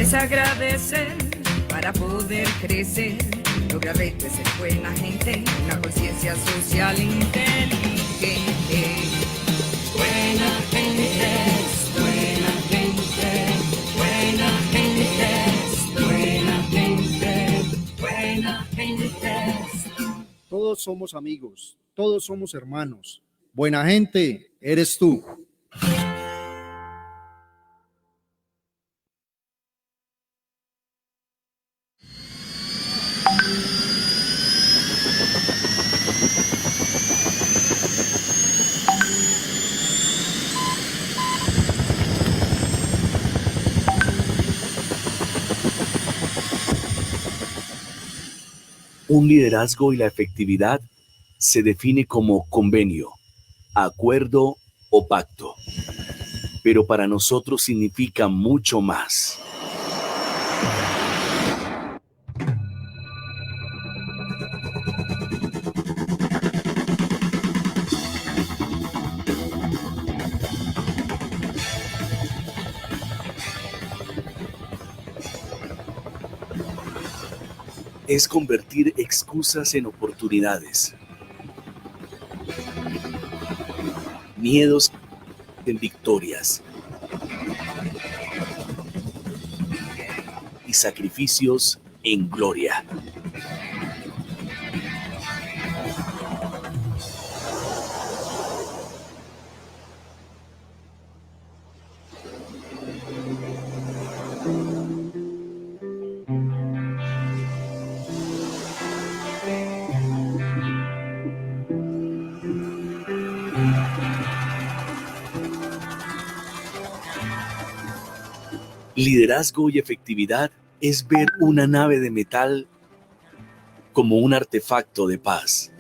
es agradecer para poder crecer. Lograré ser buena gente, una conciencia social inteligente. Buena gente, buena gente, buena gente, buena gente, buena gente. Todos somos amigos, todos somos hermanos. Buena gente, eres tú. Un liderazgo y la efectividad se define como convenio, acuerdo o pacto. Pero para nosotros significa mucho más. Es convertir excusas en oportunidades, miedos en victorias y sacrificios en gloria. Liderazgo y efectividad es ver una nave de metal como un artefacto de paz.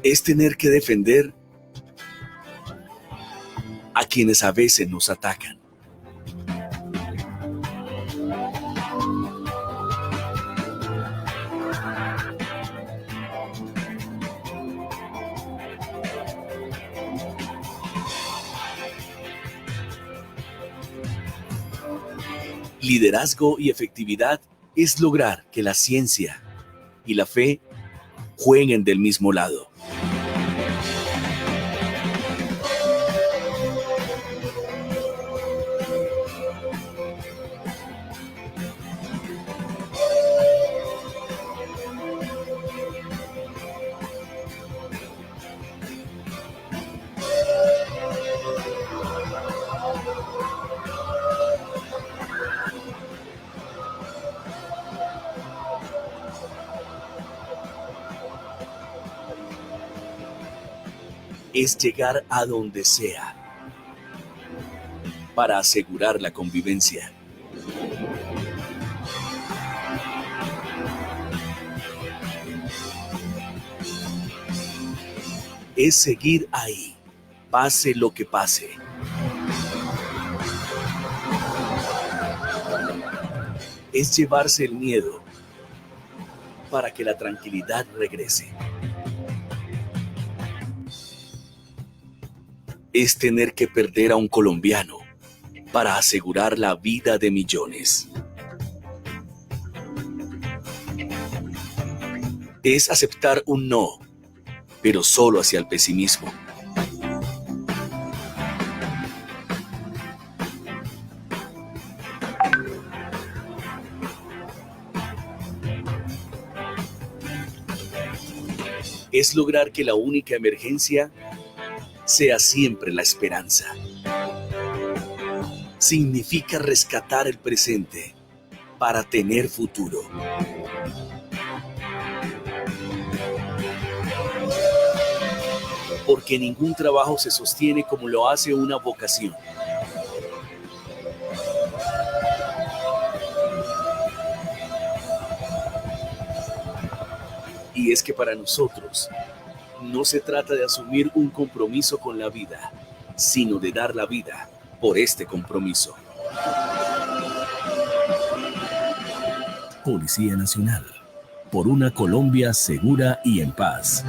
Es tener que defender a quienes a veces nos atacan. Liderazgo y efectividad es lograr que la ciencia y la fe jueguen del mismo lado. Es llegar a donde sea para asegurar la convivencia. Es seguir ahí, pase lo que pase. Es llevarse el miedo para que la tranquilidad regrese. Es tener que perder a un colombiano para asegurar la vida de millones. Es aceptar un no, pero solo hacia el pesimismo. Es lograr que la única emergencia sea siempre la esperanza. Significa rescatar el presente para tener futuro. Porque ningún trabajo se sostiene como lo hace una vocación. Y es que para nosotros no se trata de asumir un compromiso con la vida, sino de dar la vida por este compromiso. Policía Nacional, por una Colombia segura y en paz.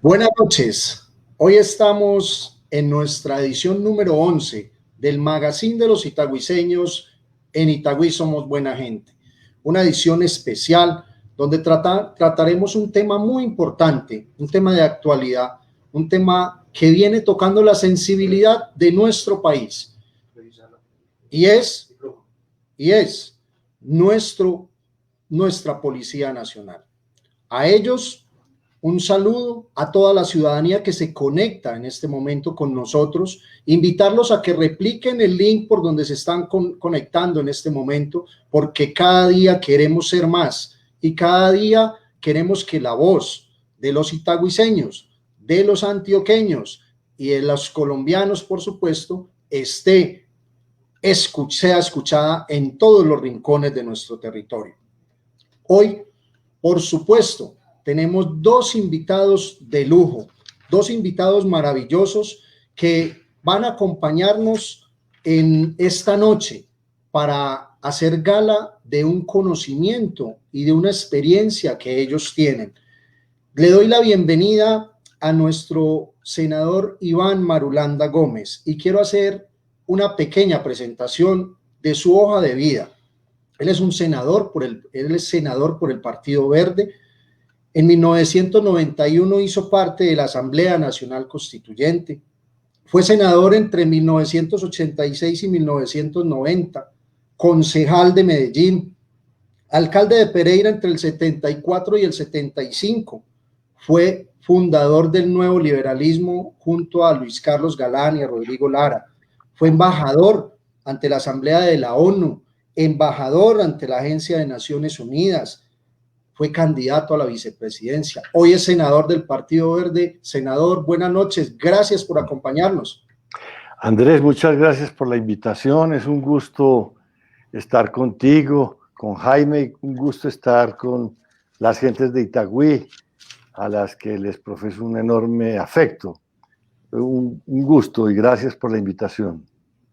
Buenas noches. Hoy estamos en nuestra edición número 11 del Magazine de los Itagüiseños. En Itagüí somos buena gente. Una edición especial donde trataremos un tema muy importante, un tema de actualidad, un tema que viene tocando la sensibilidad de nuestro país. Y es nuestra Policía Nacional. A ellos, un saludo a toda la ciudadanía que se conecta en este momento con nosotros, invitarlos a que repliquen el link por donde se están conectando en este momento, porque cada día queremos ser más y cada día queremos que la voz de los itagüiseños, de los antioqueños y de los colombianos, por supuesto, sea escuchada en todos los rincones de nuestro territorio. Hoy, por supuesto, tenemos dos invitados de lujo, dos invitados maravillosos que van a acompañarnos en esta noche para hacer gala de un conocimiento y de una experiencia que ellos tienen. Le doy la bienvenida a nuestro senador Iván Marulanda Gómez y quiero hacer una pequeña presentación de su hoja de vida. Él es senador por el Partido Verde. En 1991 hizo parte de la Asamblea Nacional Constituyente. Fue senador entre 1986 y 1990, concejal de Medellín, alcalde de Pereira entre el 74 y el 75. Fue fundador del nuevo liberalismo junto a Luis Carlos Galán y a Rodrigo Lara. Fue embajador ante la Asamblea de la ONU, embajador ante la Agencia de Naciones Unidas. Fue candidato a la vicepresidencia. Hoy es senador del Partido Verde. Senador, buenas noches. Gracias por acompañarnos. Andrés, muchas gracias por la invitación. Es un gusto estar contigo, con Jaime. Un gusto estar con las gentes de Itagüí, a las que les profeso un enorme afecto. Un gusto y gracias por la invitación.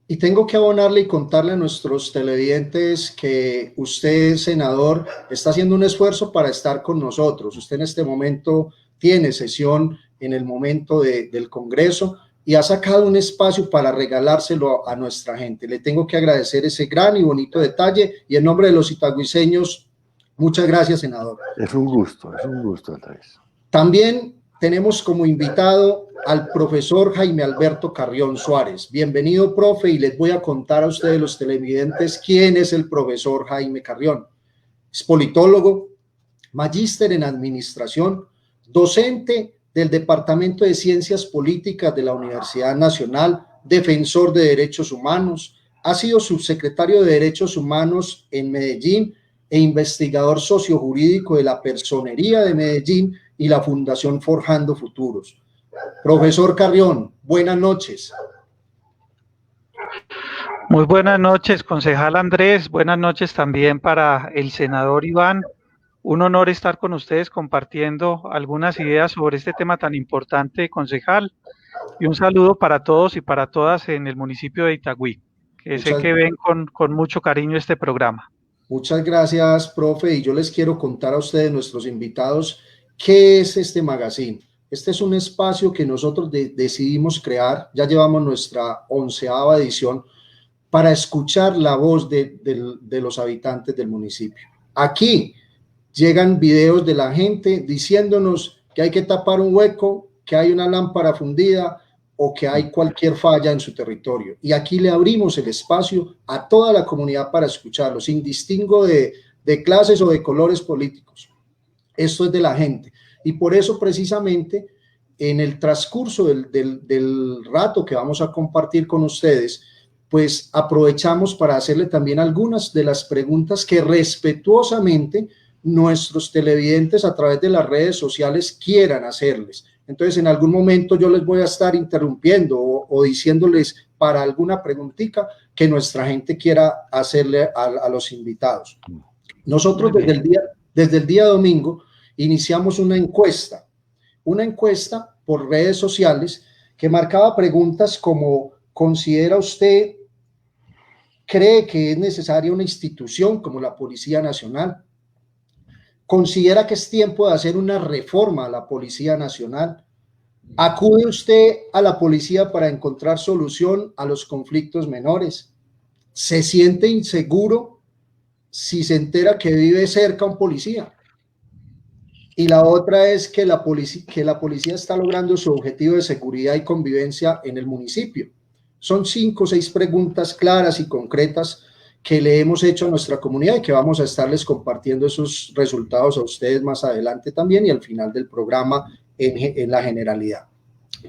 Y tengo que abonarle y contarle a nuestros televidentes que usted, senador, está haciendo un esfuerzo para estar con nosotros. Usted en este momento tiene sesión en el momento del Congreso y ha sacado un espacio para regalárselo a nuestra gente. Le tengo que agradecer ese gran y bonito detalle y en nombre de los itagüiseños, muchas gracias, senador. Es un gusto, Andrés. También tenemos como invitado al profesor Jaime Alberto Carrión Suárez. Bienvenido, profe, y les voy a contar a ustedes, los televidentes, quién es el profesor Jaime Carrión. Es politólogo, magíster en administración, docente del Departamento de Ciencias Políticas de la Universidad Nacional, defensor de derechos humanos, ha sido subsecretario de Derechos Humanos en Medellín e investigador sociojurídico de la Personería de Medellín y la Fundación Forjando Futuros. Profesor Carrión, buenas noches. Muy buenas noches, concejal Andrés. Buenas noches también para el senador Iván. Un honor estar con ustedes compartiendo algunas ideas sobre este tema tan importante, concejal. Y un saludo para todos y para todas en el municipio de Itagüí, que sé que ven con mucho cariño este programa. Muchas gracias, profe. Y yo les quiero contar a ustedes, nuestros invitados, qué es este magazine. Este es un espacio que nosotros decidimos crear, ya llevamos nuestra 11ª edición, para escuchar la voz de los habitantes del municipio. Aquí llegan videos de la gente diciéndonos que hay que tapar un hueco, que hay una lámpara fundida o que hay cualquier falla en su territorio. Y aquí le abrimos el espacio a toda la comunidad para escucharlo, sin distingo de clases o de colores políticos. Esto es de la gente. Y por eso precisamente en el transcurso del rato que vamos a compartir con ustedes, pues aprovechamos para hacerle también algunas de las preguntas que respetuosamente nuestros televidentes a través de las redes sociales quieran hacerles. Entonces en algún momento yo les voy a estar interrumpiendo o diciéndoles para alguna preguntita que nuestra gente quiera hacerle a los invitados. Nosotros desde el día domingo iniciamos una encuesta por redes sociales que marcaba preguntas como: ¿considera usted, cree que es necesaria una institución como la Policía Nacional? ¿Considera que es tiempo de hacer una reforma a la Policía Nacional? ¿Acude usted a la policía para encontrar solución a los conflictos menores? ¿Se siente inseguro si se entera que vive cerca un policía? Y la otra es que la policía está logrando su objetivo de seguridad y convivencia en el municipio. Son 5 o 6 preguntas claras y concretas que le hemos hecho a nuestra comunidad y que vamos a estarles compartiendo esos resultados a ustedes más adelante también y al final del programa en la generalidad.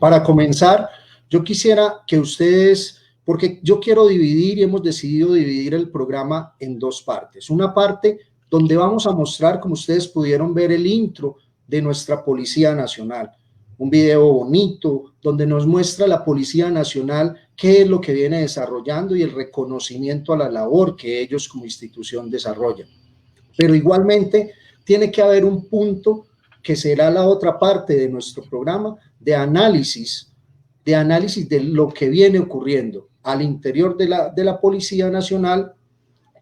Para comenzar, yo quisiera que ustedes, porque yo quiero dividir y hemos decidido dividir el programa en 2 partes. Una parte donde vamos a mostrar, como ustedes pudieron ver, el intro de nuestra Policía Nacional. Un video bonito donde nos muestra la Policía Nacional qué es lo que viene desarrollando y el reconocimiento a la labor que ellos como institución desarrollan. Pero igualmente tiene que haber un punto que será la otra parte de nuestro programa de análisis de lo que viene ocurriendo al interior de la Policía Nacional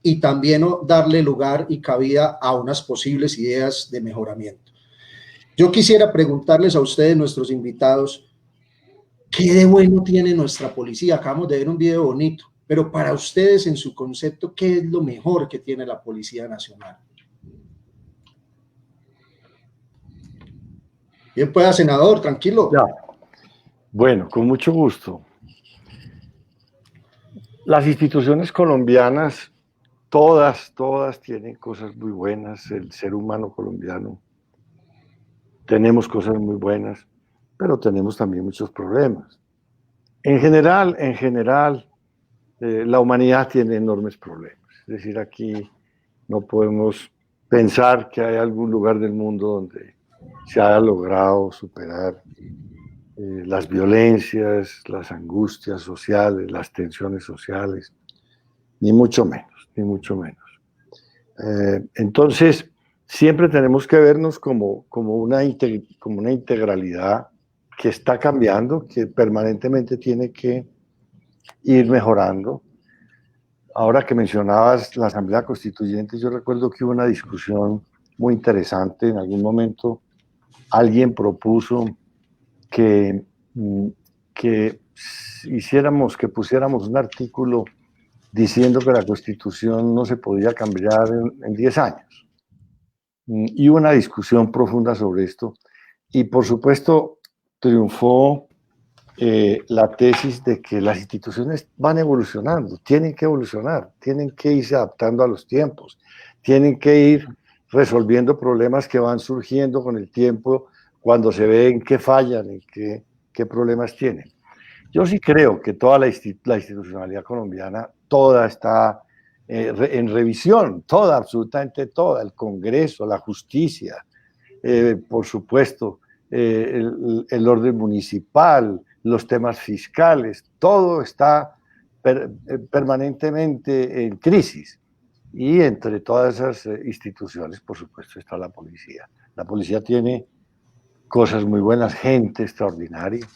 y también darle lugar y cabida a unas posibles ideas de mejoramiento. Yo quisiera preguntarles a ustedes, nuestros invitados, ¿qué de bueno tiene nuestra policía? Acabamos de ver un video bonito, pero para ustedes, en su concepto, ¿qué es lo mejor que tiene la Policía Nacional? Bien, pues, senador, tranquilo. Ya. Bueno, con mucho gusto. Las instituciones colombianas, todas tienen cosas muy buenas. El ser humano colombiano, tenemos cosas muy buenas, pero tenemos también muchos problemas. En general, la humanidad tiene enormes problemas. Es decir, aquí no podemos pensar que hay algún lugar del mundo donde se haya logrado superar las violencias, las angustias sociales, las tensiones sociales, ni mucho menos, ni mucho menos. Entonces, siempre tenemos que vernos como una integralidad que está cambiando, que permanentemente tiene que ir mejorando. Ahora que mencionabas la Asamblea Constituyente, yo recuerdo que hubo una discusión muy interesante. En algún momento alguien propuso que pusiéramos un artículo diciendo que la Constitución no se podía cambiar en 10 años. Y hubo una discusión profunda sobre esto. Y por supuesto triunfó la tesis de que las instituciones van evolucionando, tienen que evolucionar, tienen que irse adaptando a los tiempos, tienen que ir resolviendo problemas que van surgiendo con el tiempo cuando se ve en qué fallan, en qué problemas tienen. Yo sí creo que toda la institucionalidad colombiana, toda está en revisión, toda, absolutamente toda, el Congreso, la justicia, por supuesto, el orden municipal, los temas fiscales, todo está permanentemente en crisis. Y entre todas esas instituciones, por supuesto, está la policía. La policía tiene cosas muy buenas, gente extraordinaria,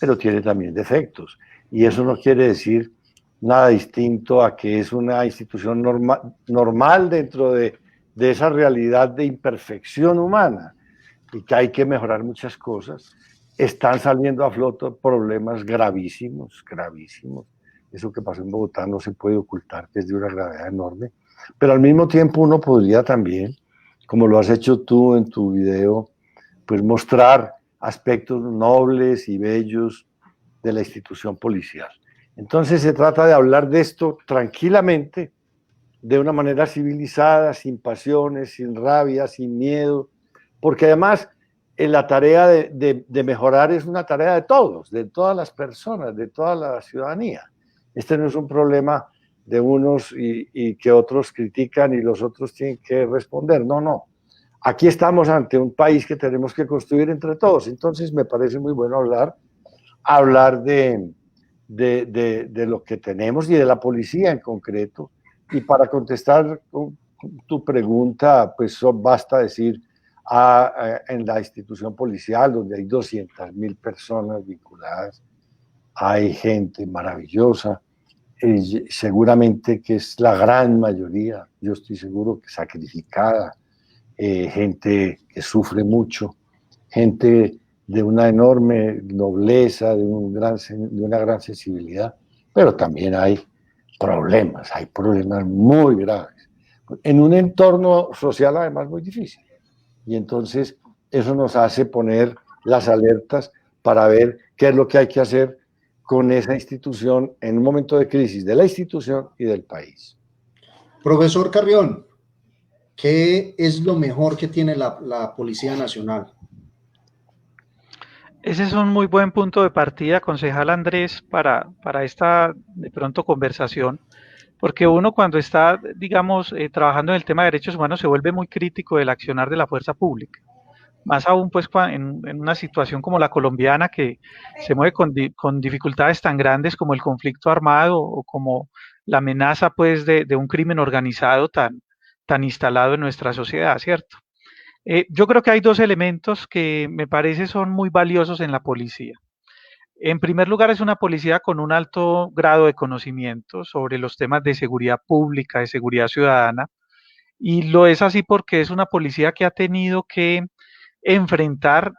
pero tiene también defectos. Y eso no quiere decir nada distinto a que es una institución normal dentro de esa realidad de imperfección humana y que hay que mejorar muchas cosas. Están saliendo a flote problemas gravísimos, gravísimos. Eso que pasó en Bogotá no se puede ocultar, que es de una gravedad enorme. Pero al mismo tiempo uno podría también, como lo has hecho tú en tu video, pues mostrar aspectos nobles y bellos de la institución policial. Entonces se trata de hablar de esto tranquilamente, de una manera civilizada, sin pasiones, sin rabia, sin miedo, porque además la tarea de mejorar es una tarea de todos, de todas las personas, de toda la ciudadanía. Este no es un problema de unos y que otros critican y los otros tienen que responder. No, no. Aquí estamos ante un país que tenemos que construir entre todos. Entonces me parece muy bueno hablar de lo que tenemos y de la policía en concreto. Y para contestar tu pregunta, pues basta decir, en la institución policial, donde hay 200.000 personas vinculadas, hay gente maravillosa, seguramente que es la gran mayoría, yo estoy seguro que sacrificada, gente que sufre mucho, gente de una enorme nobleza, de una gran sensibilidad, pero también hay problemas muy graves, en un entorno social además muy difícil. Y entonces eso nos hace poner las alertas para ver qué es lo que hay que hacer con esa institución en un momento de crisis de la institución y del país. Profesor Carrión, ¿qué es lo mejor que tiene la Policía Nacional? Ese es un muy buen punto de partida, concejal Andrés, para esta de pronto conversación, porque uno cuando está, digamos, trabajando en el tema de derechos humanos se vuelve muy crítico del accionar de la fuerza pública. Más aún pues en una situación como la colombiana, que se mueve con dificultades tan grandes como el conflicto armado o como la amenaza pues de un crimen organizado tan instalado en nuestra sociedad, ¿cierto? Yo creo que hay dos elementos que me parece son muy valiosos en la policía. En primer lugar, es una policía con un alto grado de conocimiento sobre los temas de seguridad pública, de seguridad ciudadana, y lo es así porque es una policía que ha tenido que enfrentar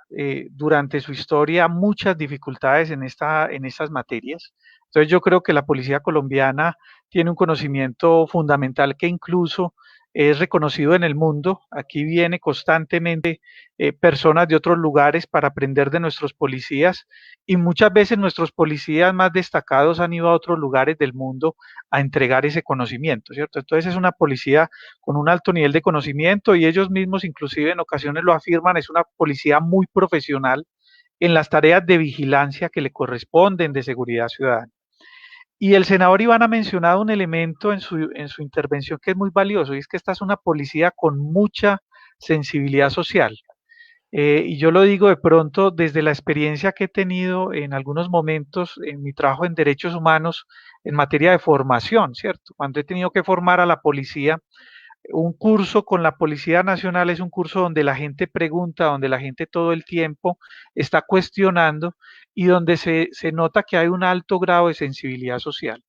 durante su historia muchas dificultades en estas materias. Entonces yo creo que la policía colombiana tiene un conocimiento fundamental que incluso es reconocido en el mundo. Aquí viene constantemente personas de otros lugares para aprender de nuestros policías, y muchas veces nuestros policías más destacados han ido a otros lugares del mundo a entregar ese conocimiento, ¿cierto? Entonces es una policía con un alto nivel de conocimiento, y ellos mismos inclusive en ocasiones lo afirman, es una policía muy profesional en las tareas de vigilancia que le corresponden de seguridad ciudadana. Y el senador Iván ha mencionado un elemento en su intervención que es muy valioso, y es que esta es una policía con mucha sensibilidad social. Y yo lo digo de pronto desde la experiencia que he tenido en algunos momentos en mi trabajo en derechos humanos en materia de formación, ¿cierto? Cuando he tenido que formar a la policía, un curso con la Policía Nacional es un curso donde la gente pregunta, donde la gente todo el tiempo está cuestionando, y donde se nota que hay un alto grado de sensibilidad social.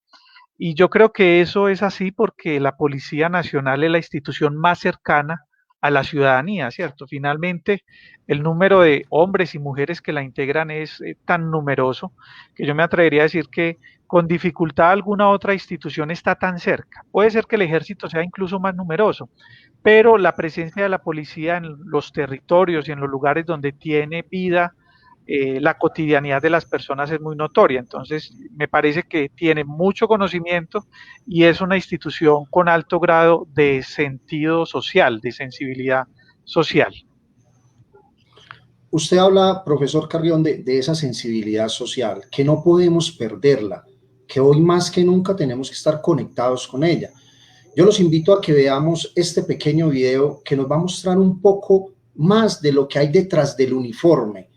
Y yo creo que eso es así porque la Policía Nacional es la institución más cercana a la ciudadanía, ¿cierto? Finalmente, el número de hombres y mujeres que la integran es tan numeroso que yo me atrevería a decir que con dificultad alguna otra institución está tan cerca. Puede ser que el ejército sea incluso más numeroso, pero la presencia de la policía en los territorios y en los lugares donde tiene vida la cotidianidad de las personas es muy notoria. Entonces, me parece que tiene mucho conocimiento y es una institución con alto grado de sentido social, de sensibilidad social. Usted habla, profesor Carrión, de esa sensibilidad social, que no podemos perderla, que hoy más que nunca tenemos que estar conectados con ella. Yo los invito a que veamos este pequeño video que nos va a mostrar un poco más de lo que hay detrás del uniforme,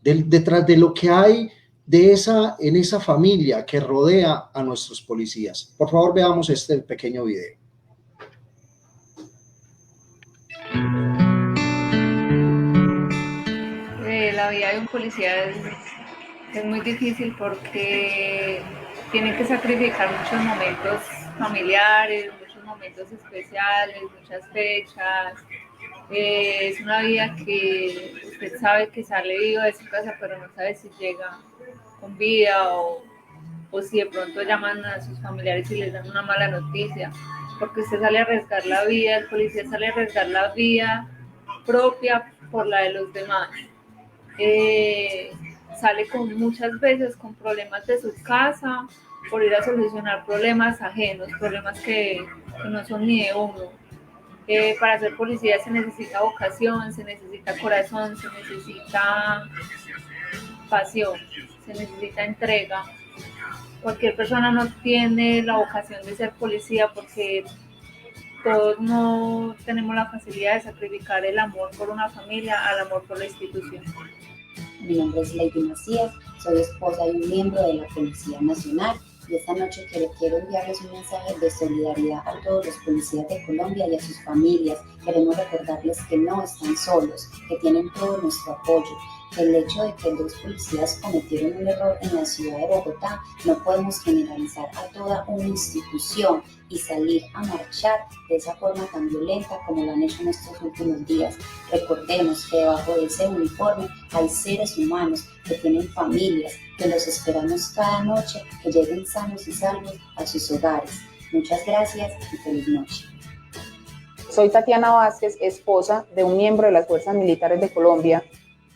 detrás de lo que hay en esa familia que rodea a nuestros policías. Por favor, veamos este pequeño video. La vida de un policía es muy difícil porque tiene que sacrificar muchos momentos familiares, muchos momentos especiales, muchas fechas. Es una vida que usted sabe que sale vivo de su casa, pero no sabe si llega con vida o si de pronto llaman a sus familiares y les dan una mala noticia, porque usted sale a arriesgar la vida, el policía sale a arriesgar la vida propia por la de los demás. Sale muchas veces con problemas de su casa por ir a solucionar problemas ajenos, problemas que no son ni de uno. Para ser policía se necesita vocación, se necesita corazón, se necesita pasión, se necesita entrega. Cualquier persona no tiene la vocación de ser policía porque todos no tenemos la facilidad de sacrificar el amor por una familia al amor por la institución. Mi nombre es Lady Macías, soy esposa de un miembro de la Policía Nacional y esta noche quiero enviarles un mensaje de solidaridad a todos los policías de Colombia y a sus familias. Queremos recordarles que no están solos, que tienen todo nuestro apoyo. El hecho de que 2 policías cometieron un error en la ciudad de Bogotá, no podemos generalizar a toda una institución y salir a marchar de esa forma tan violenta como lo han hecho en estos últimos días. Recordemos que debajo de ese uniforme hay seres humanos que tienen familias, que los esperamos cada noche, que lleguen sanos y salvos a sus hogares. Muchas gracias y feliz noche. Soy Tatiana Vázquez, esposa de un miembro de las Fuerzas Militares de Colombia.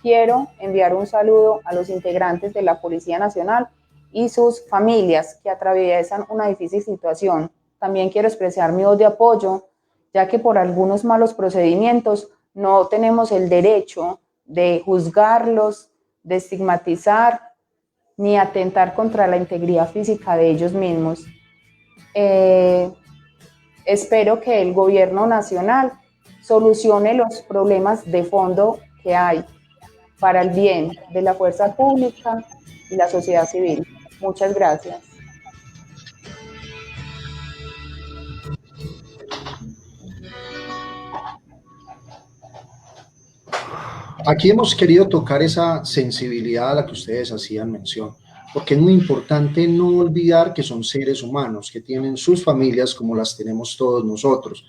Quiero enviar un saludo a los integrantes de la Policía Nacional y sus familias que atraviesan una difícil situación. También quiero expresar mi voz de apoyo, ya que por algunos malos procedimientos no tenemos el derecho de juzgarlos, de estigmatizar, ni atentar contra la integridad física de ellos mismos. Espero que el gobierno nacional solucione los problemas de fondo que hay para el bien de la fuerza pública y la sociedad civil. Muchas gracias. Aquí hemos querido tocar esa sensibilidad a la que ustedes hacían mención, porque es muy importante no olvidar que son seres humanos, que tienen sus familias como las tenemos todos nosotros.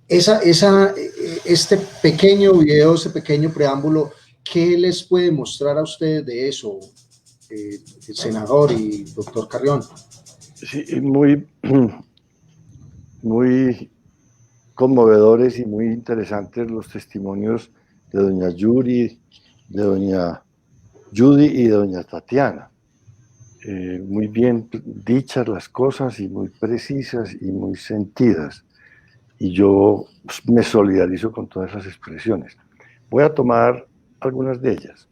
Este pequeño video, este pequeño preámbulo, ¿qué les puede mostrar a ustedes de eso, el senador y doctor Carrión? Sí, muy conmovedores y muy interesantes los testimonios de doña Yuri, de doña Judy y de doña Tatiana. Muy bien dichas las cosas y muy precisas y muy sentidas. Y yo me solidarizo con todas esas expresiones. Voy a tomar algunas de ellas.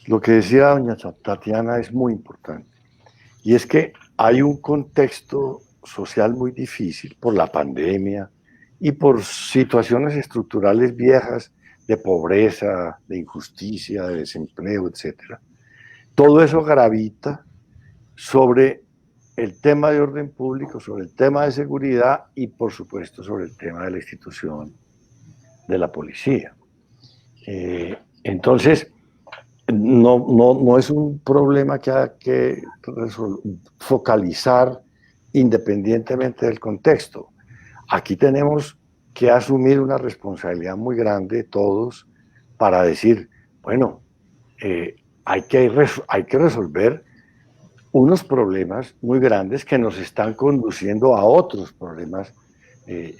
Lo que decía doña Tatiana es muy importante. Y es que hay un contexto social muy difícil por la pandemia y por situaciones estructurales viejas de pobreza, de injusticia, de desempleo, etc. Todo eso gravita sobre el tema de orden público, sobre el tema de seguridad y, por supuesto, sobre el tema de la institución de la policía. Entonces, no es un problema que haya que focalizar independientemente del contexto. Aquí tenemos que asumir una responsabilidad muy grande todos para decir, bueno, hay que resolver unos problemas muy grandes que nos están conduciendo a otros problemas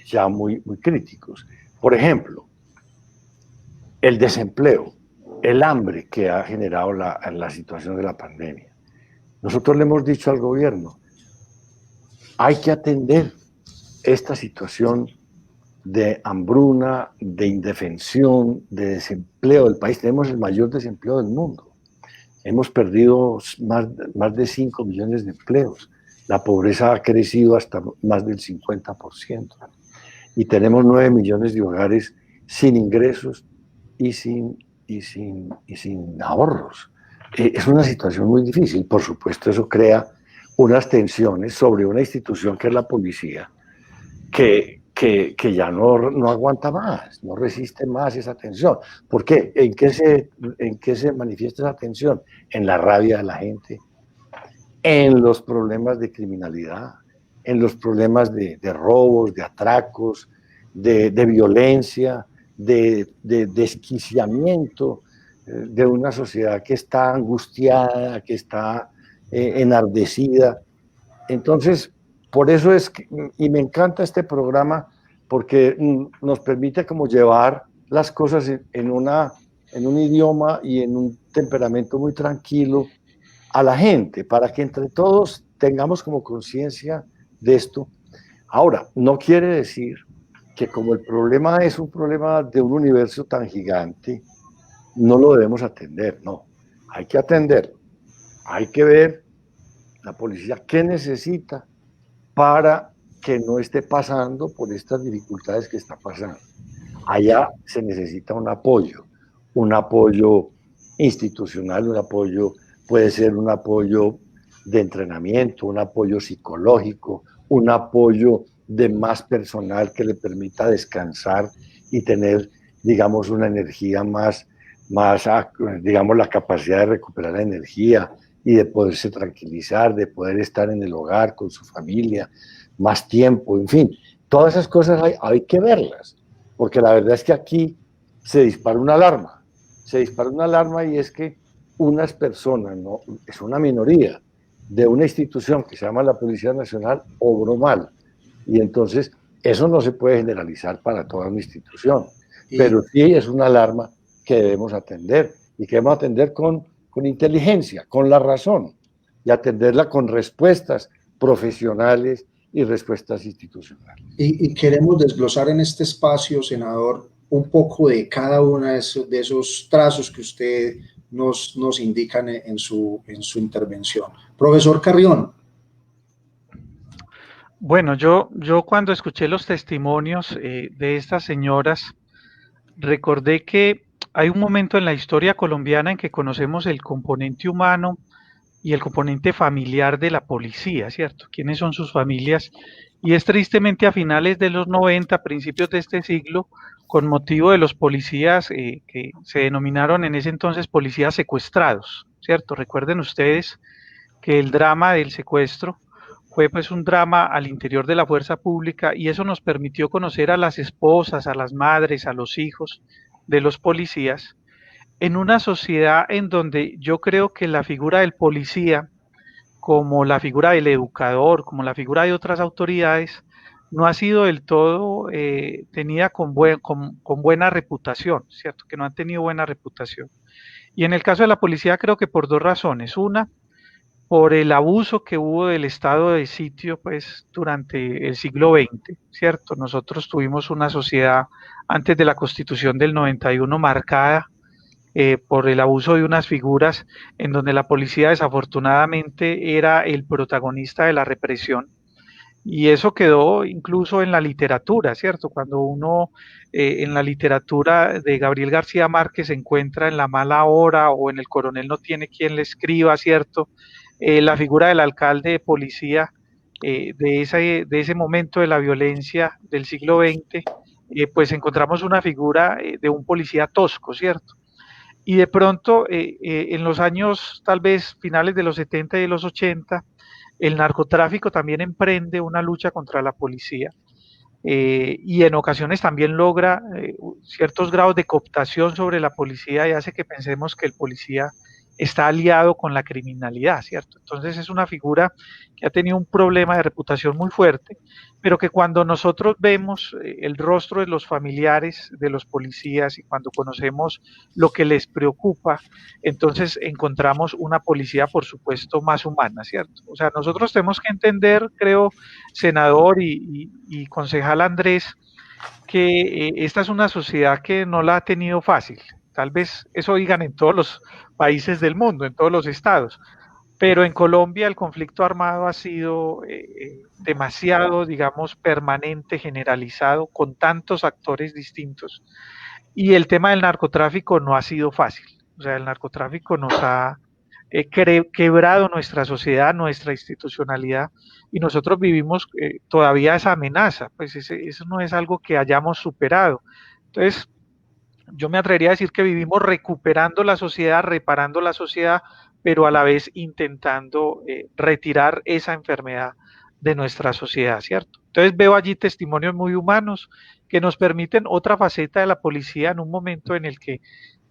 ya muy críticos. Por ejemplo, el desempleo, el hambre que ha generado la situación de la pandemia. Nosotros le hemos dicho al gobierno, hay que atender esta situación de hambruna, de indefensión, de desempleo del país. Tenemos el mayor desempleo del mundo. Hemos perdido más de 5 millones de empleos. La pobreza ha crecido hasta más del 50%. Y tenemos 9 millones de hogares sin ingresos y sin ahorros. Es una situación muy difícil. Por supuesto, eso crea unas tensiones sobre una institución que es la policía, que ya no aguanta más, no resiste más esa tensión. ¿Por qué? ¿En qué se manifiesta esa tensión? En la rabia de la gente, en los problemas de criminalidad, en los problemas de robos, de atracos, de violencia, de desquiciamiento de una sociedad que está angustiada, que está enardecida. Entonces, por eso y me encanta este programa, porque nos permite como llevar las cosas en un idioma y en un temperamento muy tranquilo a la gente, para que entre todos tengamos como conciencia de esto. Ahora, no quiere decir que como el problema es un problema de un universo tan gigante, no lo debemos atender, no. Hay que atenderlo. Hay que ver la policía qué necesita para que no esté pasando por estas dificultades que está pasando. Allá se necesita un apoyo institucional, puede ser un apoyo de entrenamiento, un apoyo psicológico, un apoyo de más personal que le permita descansar y tener, digamos, una energía más, digamos, la capacidad de recuperar la energía y de poderse tranquilizar, de poder estar en el hogar con su familia, más tiempo, en fin. Todas esas cosas hay que verlas, porque la verdad es que aquí se dispara una alarma. Se dispara una alarma y es que unas personas, no, es una minoría de una institución que se llama la Policía Nacional, obró mal. Y entonces eso no se puede generalizar para toda una institución, pero sí es una alarma que debemos atender y que debemos atender con inteligencia, con la razón, y atenderla con respuestas profesionales y respuestas institucionales. Y queremos desglosar en este espacio, senador, un poco de cada uno de esos trazos que usted nos indican en su intervención. Profesor Carrión. Bueno, yo cuando escuché los testimonios de estas señoras, recordé que hay un momento en la historia colombiana en que conocemos el componente humano y el componente familiar de la policía, ¿cierto? ¿Quiénes son sus familias? Y es tristemente a finales de los 90, principios de este siglo, con motivo de los policías que se denominaron en ese entonces policías secuestrados, ¿cierto? Recuerden ustedes que el drama del secuestro fue pues un drama al interior de la fuerza pública y eso nos permitió conocer a las esposas, a las madres, a los hijos de los policías en una sociedad en donde yo creo que la figura del policía, como la figura del educador, como la figura de otras autoridades, no ha sido del todo tenida con buena reputación, ¿cierto? Que no han tenido buena reputación. Y en el caso de la policía creo que por dos razones. Una, por el abuso que hubo del estado de sitio pues durante el siglo XX, ¿cierto? Nosotros tuvimos una sociedad antes de la Constitución del 91 marcada por el abuso de unas figuras en donde la policía desafortunadamente era el protagonista de la represión. Y eso quedó incluso en la literatura, ¿cierto? Cuando uno en la literatura de Gabriel García Márquez se encuentra en La mala hora o en El coronel no tiene quien le escriba, ¿cierto? La figura del alcalde de policía de ese momento de la violencia del siglo XX, pues encontramos una figura de un policía tosco, ¿cierto? Y de pronto, en los años tal vez finales de los 70 y de los 80, el narcotráfico también emprende una lucha contra la policía y en ocasiones también logra ciertos grados de cooptación sobre la policía y hace que pensemos que el policía está aliado con la criminalidad, ¿cierto? Entonces es una figura que ha tenido un problema de reputación muy fuerte, pero que cuando nosotros vemos el rostro de los familiares de los policías y cuando conocemos lo que les preocupa, entonces encontramos una policía, por supuesto, más humana, ¿cierto? O sea, nosotros tenemos que entender, creo, senador y concejal Andrés, que esta es una sociedad que no la ha tenido fácil. Tal vez eso digan en todos los países del mundo, en todos los estados, pero en Colombia el conflicto armado ha sido demasiado, digamos, permanente, generalizado, con tantos actores distintos, y el tema del narcotráfico no ha sido fácil. O sea, el narcotráfico nos ha quebrado nuestra sociedad, nuestra institucionalidad, y nosotros vivimos todavía esa amenaza, pues eso no es algo que hayamos superado. Entonces, yo me atrevería a decir que vivimos recuperando la sociedad, reparando la sociedad, pero a la vez intentando retirar esa enfermedad de nuestra sociedad, ¿cierto? Entonces veo allí testimonios muy humanos que nos permiten otra faceta de la policía en un momento en el que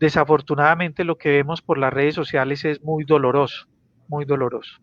desafortunadamente lo que vemos por las redes sociales es muy doloroso, muy doloroso.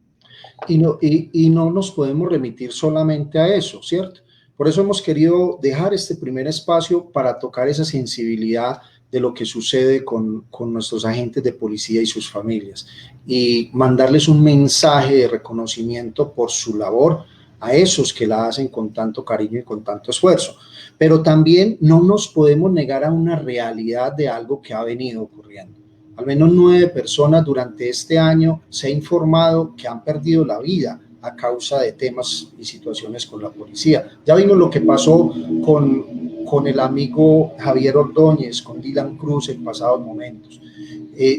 Y no nos podemos remitir solamente a eso, ¿cierto? Por eso hemos querido dejar este primer espacio para tocar esa sensibilidad de lo que sucede con nuestros agentes de policía y sus familias y mandarles un mensaje de reconocimiento por su labor a esos que la hacen con tanto cariño y con tanto esfuerzo. Pero también no nos podemos negar a una realidad de algo que ha venido ocurriendo. Al menos 9 personas durante este año se ha informado que han perdido la vida a causa de temas y situaciones con la policía. Ya vimos lo que pasó con el amigo Javier Ordóñez, con Dylan Cruz en pasados momentos.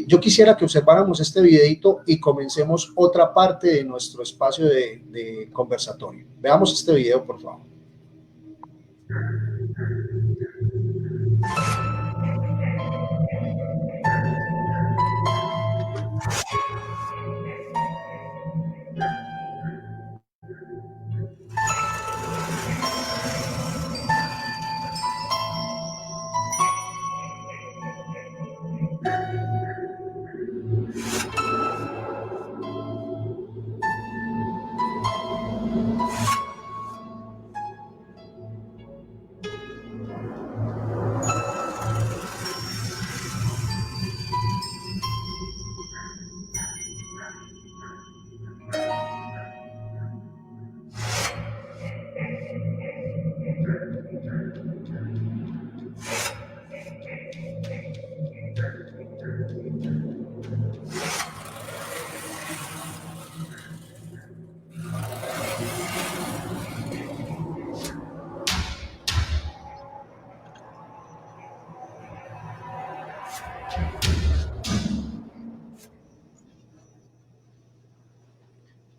Yo quisiera que observáramos este videito y comencemos otra parte de nuestro espacio de conversatorio. Veamos este video, por favor.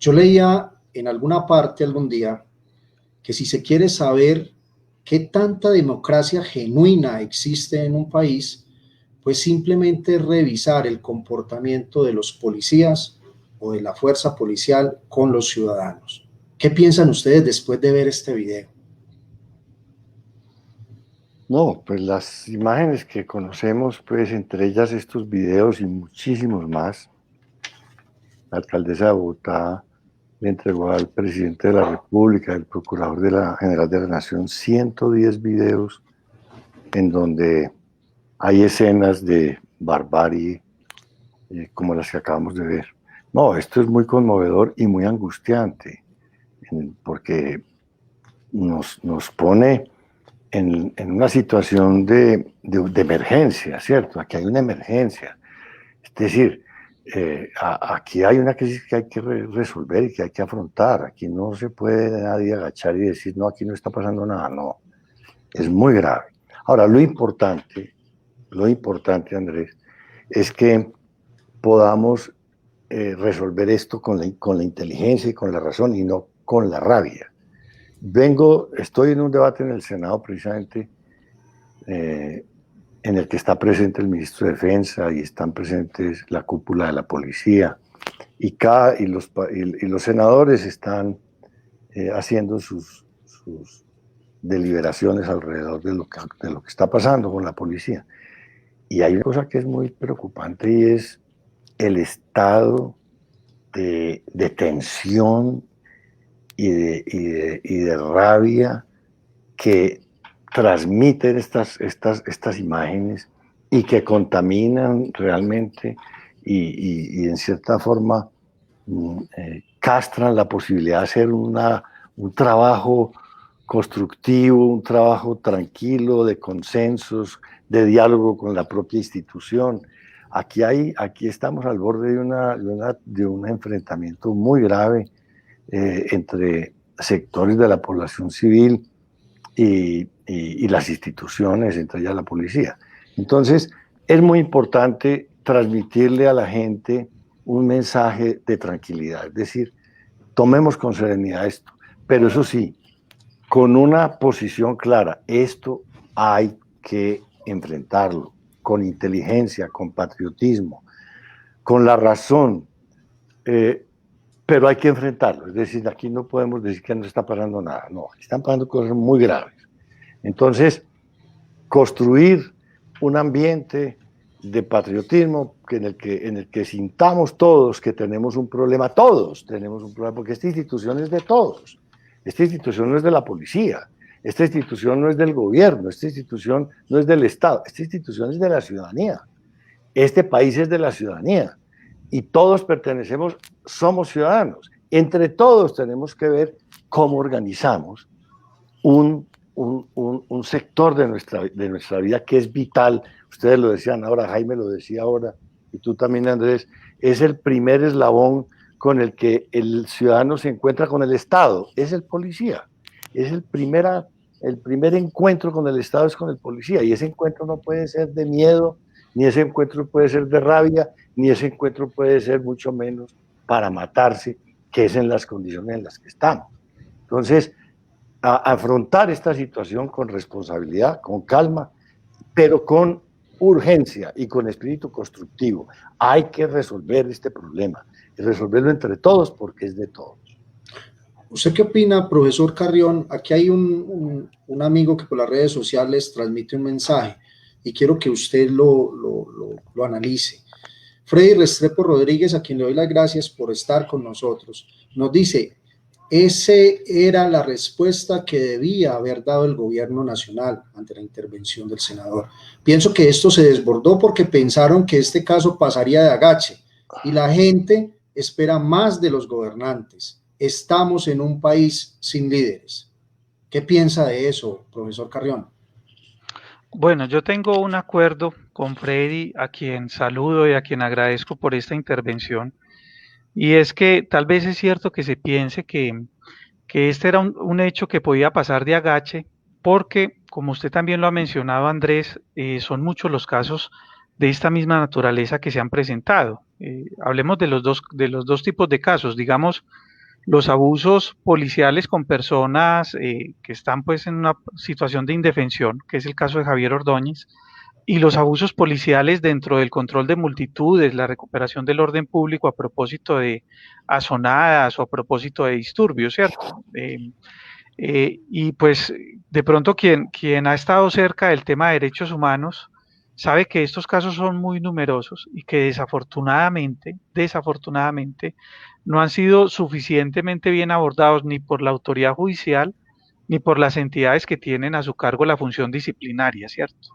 Yo leía en alguna parte algún día que si se quiere saber qué tanta democracia genuina existe en un país, pues simplemente revisar el comportamiento de los policías o de la fuerza policial con los ciudadanos. ¿Qué piensan ustedes después de ver este video? No, pues las imágenes que conocemos, pues entre ellas estos videos y muchísimos más. La alcaldesa de Bogotá le entregó al presidente de la República, el procurador general de la Nación, 110 videos en donde hay escenas de barbarie como las que acabamos de ver. No, esto es muy conmovedor y muy angustiante, porque nos pone en una situación de emergencia, ¿cierto? Aquí hay una emergencia. Es decir, aquí hay una crisis que hay que resolver y que hay que afrontar. Aquí no se puede nadie agachar y decir, no, aquí no está pasando nada. No, es muy grave. Ahora, lo importante, Andrés, es que podamos resolver esto con la inteligencia y con la razón y no con la rabia. Estoy en un debate en el Senado precisamente en el que está presente el ministro de Defensa y están presentes la cúpula de la policía y los senadores están haciendo sus deliberaciones alrededor de lo que está pasando con la policía. Y hay una cosa que es muy preocupante y es el estado de tensión y de rabia que transmiten estas imágenes y que contaminan realmente y en cierta forma castran la posibilidad de hacer un trabajo constructivo, un trabajo tranquilo, de consensos, de diálogo con la propia institución. Aquí estamos al borde de un enfrentamiento muy grave entre sectores de la población civil y las instituciones, entre ellas la policía. Entonces, es muy importante transmitirle a la gente un mensaje de tranquilidad, es decir, tomemos con serenidad esto, pero eso sí, con una posición clara, esto hay que enfrentarlo, con inteligencia, con patriotismo, con la razón, pero hay que enfrentarlo, es decir, aquí no podemos decir que no está pasando nada, no, están pasando cosas muy graves. Entonces, construir un ambiente de patriotismo en el que sintamos todos que tenemos un problema, porque esta institución es de todos, esta institución no es de la policía, esta institución no es del gobierno, esta institución no es del Estado, esta institución es de la ciudadanía, este país es de la ciudadanía y todos somos ciudadanos, entre todos tenemos que ver cómo organizamos un sector de nuestra vida que es vital. Ustedes lo decían ahora, Jaime lo decía ahora, y tú también, Andrés, es el primer eslabón con el que el ciudadano se encuentra con el Estado, es el policía, es el primer encuentro con el Estado es con el policía, y ese encuentro no puede ser de miedo, ni ese encuentro puede ser de rabia, ni ese encuentro puede ser mucho menos para matarse, que es en las condiciones en las que estamos. Entonces, afrontar esta situación con responsabilidad, con calma, pero con urgencia y con espíritu constructivo. Hay que resolver este problema y resolverlo entre todos porque es de todos. ¿Usted qué opina, profesor Carrión? Aquí hay un amigo que por las redes sociales transmite un mensaje y quiero que usted lo analice. Freddy Restrepo Rodríguez, a quien le doy las gracias por estar con nosotros, nos dice: esa era la respuesta que debía haber dado el gobierno nacional ante la intervención del senador. Pienso que esto se desbordó porque pensaron que este caso pasaría de agache y la gente espera más de los gobernantes. Estamos en un país sin líderes. ¿Qué piensa de eso, profesor Carrión? Bueno, yo tengo un acuerdo con Freddy, a quien saludo y a quien agradezco por esta intervención, y es que tal vez es cierto que se piense que este era un hecho que podía pasar de agache, porque, como usted también lo ha mencionado, Andrés, son muchos los casos de esta misma naturaleza que se han presentado. Hablemos de los dos tipos de casos, digamos, los abusos policiales con personas que están pues en una situación de indefensión, que es el caso de Javier Ordóñez, y los abusos policiales dentro del control de multitudes, la recuperación del orden público a propósito de azonadas o a propósito de disturbios, ¿cierto? Y pues de pronto quien ha estado cerca del tema de derechos humanos sabe que estos casos son muy numerosos y que desafortunadamente no han sido suficientemente bien abordados ni por la autoridad judicial ni por las entidades que tienen a su cargo la función disciplinaria, ¿cierto?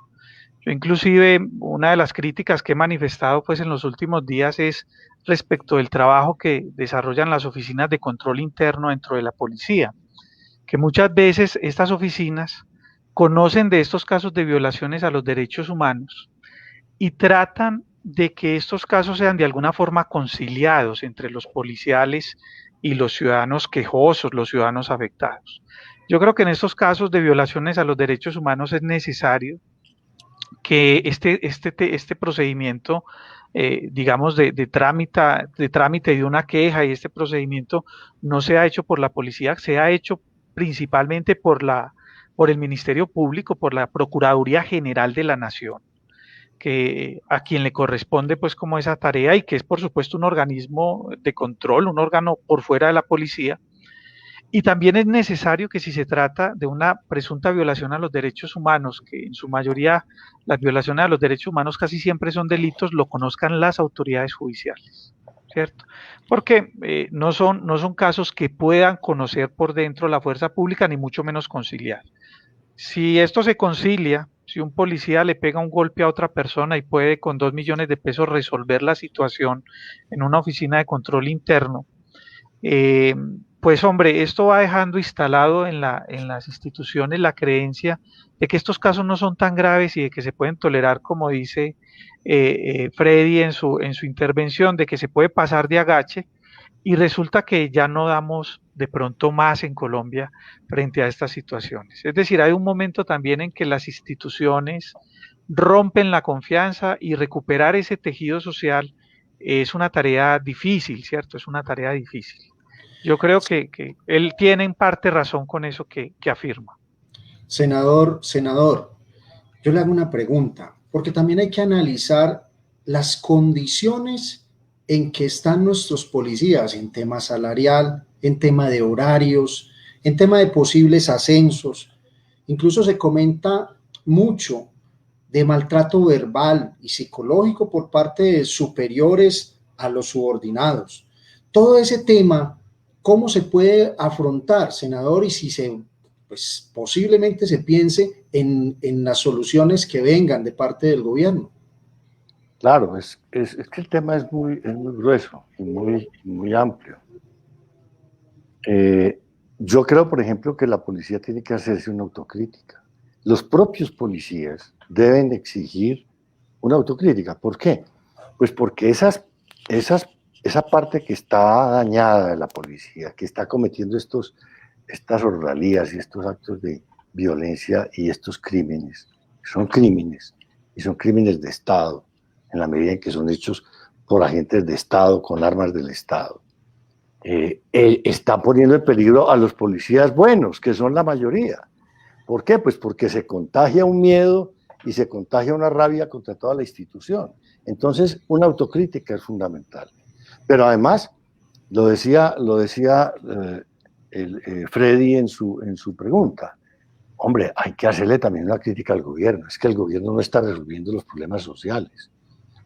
Yo inclusive una de las críticas que he manifestado pues en los últimos días es respecto del trabajo que desarrollan las oficinas de control interno dentro de la policía, que muchas veces estas oficinas conocen de estos casos de violaciones a los derechos humanos y tratan de que estos casos sean de alguna forma conciliados entre los policiales y los ciudadanos quejosos, los ciudadanos afectados. Yo creo que en estos casos de violaciones a los derechos humanos es necesario que este procedimiento, digamos, de trámite de una queja y este procedimiento no sea hecho por la policía, sea hecho principalmente por el Ministerio Público, por la Procuraduría General de la Nación, que a quien le corresponde pues como esa tarea y que es por supuesto un organismo de control, un órgano por fuera de la policía. Y también es necesario que si se trata de una presunta violación a los derechos humanos, que en su mayoría las violaciones a los derechos humanos casi siempre son delitos, lo conozcan las autoridades judiciales, ¿cierto? Porque no son casos que puedan conocer por dentro la fuerza pública, ni mucho menos conciliar. Si esto se concilia, si un policía le pega un golpe a otra persona y puede con 2 millones de pesos resolver la situación en una oficina de control interno, pues hombre, esto va dejando instalado en las instituciones la creencia de que estos casos no son tan graves y de que se pueden tolerar, como dice Freddy en su intervención, de que se puede pasar de agache, y resulta que ya no damos de pronto más en Colombia frente a estas situaciones. Es decir, hay un momento también en que las instituciones rompen la confianza y recuperar ese tejido social es una tarea difícil, ¿cierto? Es una tarea difícil. Yo creo que él tiene en parte razón con eso que afirma. Senador, yo le hago una pregunta, porque también hay que analizar las condiciones en que están nuestros policías en tema salarial, en tema de horarios, en tema de posibles ascensos. Incluso se comenta mucho de maltrato verbal y psicológico por parte de superiores a los subordinados. Todo ese tema, ¿cómo se puede afrontar, senador? Y si pues posiblemente se piense en las soluciones que vengan de parte del gobierno. Claro, es que el tema es muy grueso y muy amplio. Yo creo, por ejemplo, que la policía tiene que hacerse una autocrítica. Los propios policías deben exigir una autocrítica. ¿Por qué? Pues porque esa parte que está dañada de la policía, que está cometiendo estas ordalías y estos actos de violencia y estos crímenes, son crímenes, y son crímenes de Estado, en la medida en que son hechos por agentes de Estado, con armas del Estado. Está poniendo en peligro a los policías buenos, que son la mayoría. ¿Por qué? Pues porque se contagia un miedo y se contagia una rabia contra toda la institución. Entonces, una autocrítica es fundamental. Pero además, lo decía Freddy en su pregunta, hombre, hay que hacerle también una crítica al gobierno. Es que el gobierno no está resolviendo los problemas sociales.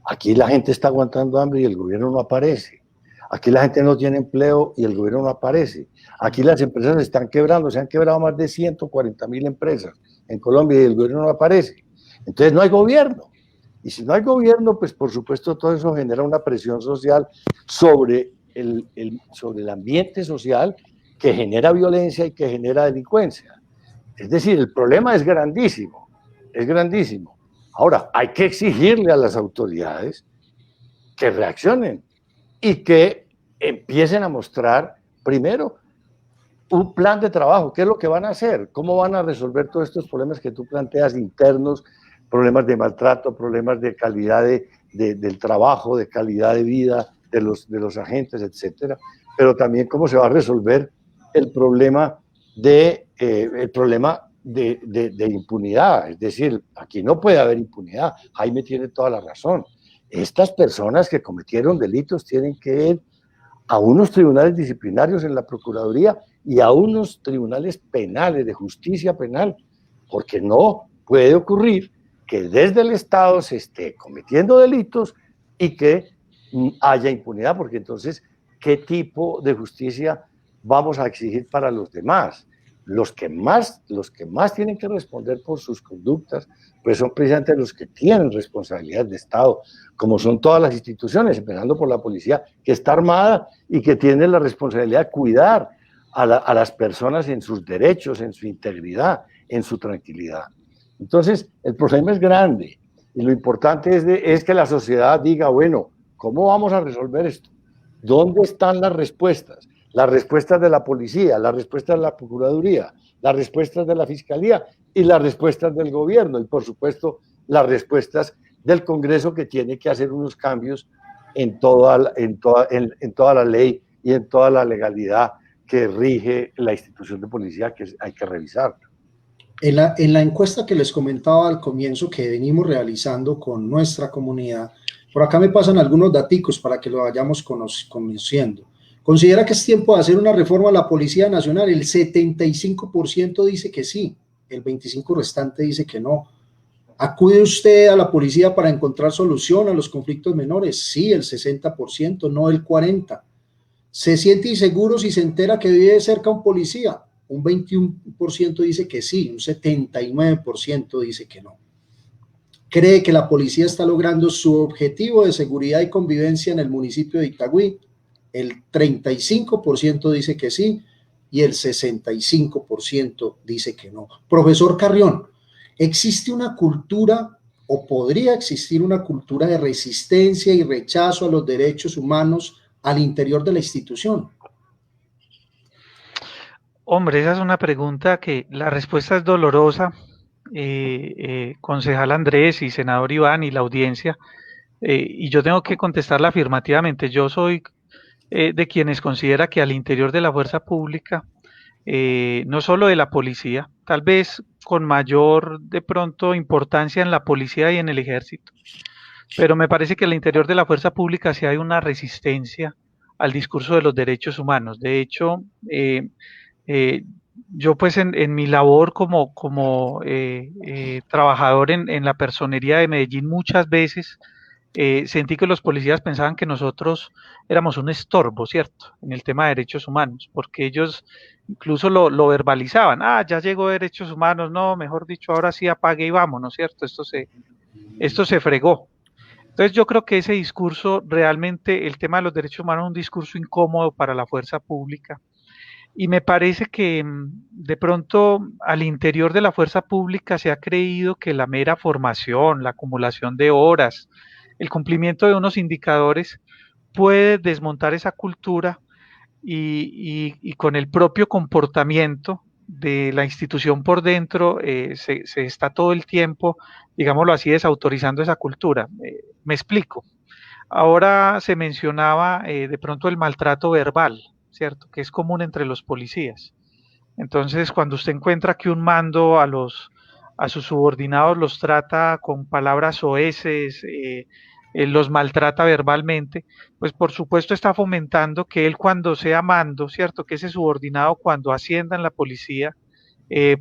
Aquí la gente está aguantando hambre y el gobierno no aparece. Aquí la gente no tiene empleo y el gobierno no aparece. Aquí las empresas están quebrando, se han quebrado más de 140.000 empresas en Colombia y el gobierno no aparece. Entonces no hay gobierno. Y si no hay gobierno, pues por supuesto todo eso genera una presión social sobre el ambiente social que genera violencia y que genera delincuencia. Es decir, el problema es grandísimo, es grandísimo. Ahora, hay que exigirle a las autoridades que reaccionen y que empiecen a mostrar, primero, un plan de trabajo. ¿Qué es lo que van a hacer? ¿Cómo van a resolver todos estos problemas que tú planteas internos, problemas de maltrato, problemas de calidad del trabajo, de calidad de vida de los agentes, etcétera? Pero también cómo se va a resolver el problema de impunidad. Es decir, aquí no puede haber impunidad. Jaime tiene toda la razón. Estas personas que cometieron delitos tienen que ir a unos tribunales disciplinarios en la Procuraduría y a unos tribunales penales, de justicia penal, porque no puede ocurrir que desde el Estado se esté cometiendo delitos y que haya impunidad, porque entonces, ¿qué tipo de justicia vamos a exigir para los demás? Los que más tienen que responder por sus conductas, pues son precisamente los que tienen responsabilidad de Estado, como son todas las instituciones, empezando por la policía, que está armada y que tiene la responsabilidad de cuidar a las personas en sus derechos, en su integridad, en su tranquilidad. Entonces, el problema es grande y lo importante es que la sociedad diga, bueno, ¿cómo vamos a resolver esto? ¿Dónde están las respuestas? Las respuestas de la policía, las respuestas de la Procuraduría, las respuestas de la Fiscalía y las respuestas del gobierno y, por supuesto, las respuestas del Congreso, que tiene que hacer unos cambios en toda la ley y en toda la legalidad que rige la institución de policía, que hay que revisar. En la encuesta que les comentaba al comienzo, que venimos realizando con nuestra comunidad, por acá me pasan algunos daticos para que lo vayamos conociendo. ¿Considera que es tiempo de hacer una reforma a la Policía Nacional? El 75% dice que sí, el 25% restante dice que no. ¿Acude usted a la policía para encontrar solución a los conflictos menores? Sí, el 60%, no el 40%. ¿Se siente inseguro si se entera que vive cerca un policía? Un 21% dice que sí, un 79% dice que no. ¿Cree que la policía está logrando su objetivo de seguridad y convivencia en el municipio de Itagüí? El 35% dice que sí y el 65% dice que no. Profesor Carrión, ¿existe una cultura o podría existir una cultura de resistencia y rechazo a los derechos humanos al interior de la institución? Hombre, esa es una pregunta que la respuesta es dolorosa, concejal Andrés y senador Iván y la audiencia, y yo tengo que contestarla afirmativamente. Yo soy de quienes considera que al interior de la fuerza pública, no solo de la policía, tal vez con mayor de pronto importancia en la policía y en el ejército, pero me parece que al interior de la fuerza pública sí hay una resistencia al discurso de los derechos humanos. De hecho, yo pues en mi labor como trabajador en la personería de Medellín muchas veces sentí que los policías pensaban que nosotros éramos un estorbo, ¿cierto? En el tema de derechos humanos, porque ellos incluso lo verbalizaban. Ah, ya llegó derechos humanos, no, mejor dicho, ahora sí apague y vámonos, ¿cierto? Esto se fregó. Entonces yo creo que ese discurso, realmente el tema de los derechos humanos es un discurso incómodo para la fuerza pública. Y me parece que de pronto al interior de la fuerza pública se ha creído que la mera formación, la acumulación de horas, el cumplimiento de unos indicadores puede desmontar esa cultura y con el propio comportamiento de la institución por dentro se está todo el tiempo, digámoslo así, desautorizando esa cultura. Me explico. Ahora se mencionaba de pronto el maltrato verbal, ¿cierto? Que es común entre los policías. Entonces, cuando usted encuentra que un mando a sus subordinados los trata con palabras soeces, los maltrata verbalmente, pues por supuesto está fomentando que él cuando sea mando, ¿cierto? Que ese subordinado cuando ascienda en la policía,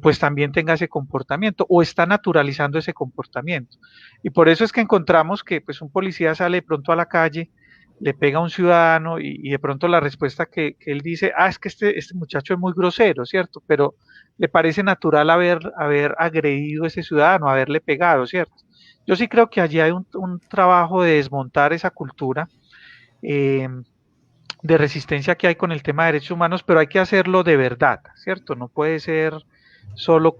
pues también tenga ese comportamiento o está naturalizando ese comportamiento. Y por eso es que encontramos que pues un policía sale de pronto a la calle, le pega a un ciudadano y de pronto la respuesta que él dice, es que este muchacho es muy grosero, ¿cierto? Pero le parece natural haber agredido a ese ciudadano, haberle pegado, ¿cierto? Yo sí creo que allí hay un trabajo de desmontar esa cultura de resistencia que hay con el tema de derechos humanos, pero hay que hacerlo de verdad, ¿cierto? No puede ser solo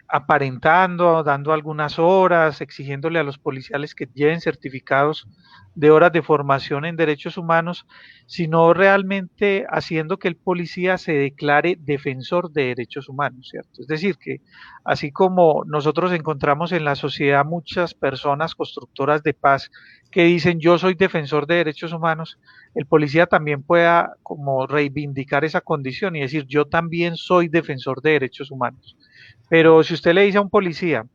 aparentando, dando algunas horas, exigiéndole a los policiales que lleven certificados de horas de formación en derechos humanos, sino realmente haciendo que el policía se declare defensor de derechos humanos, ¿cierto? Es decir, que así como nosotros encontramos en la sociedad muchas personas constructoras de paz que dicen yo soy defensor de derechos humanos, el policía también pueda como reivindicar esa condición y decir yo también soy defensor de derechos humanos. Pero si usted le dice a un policía,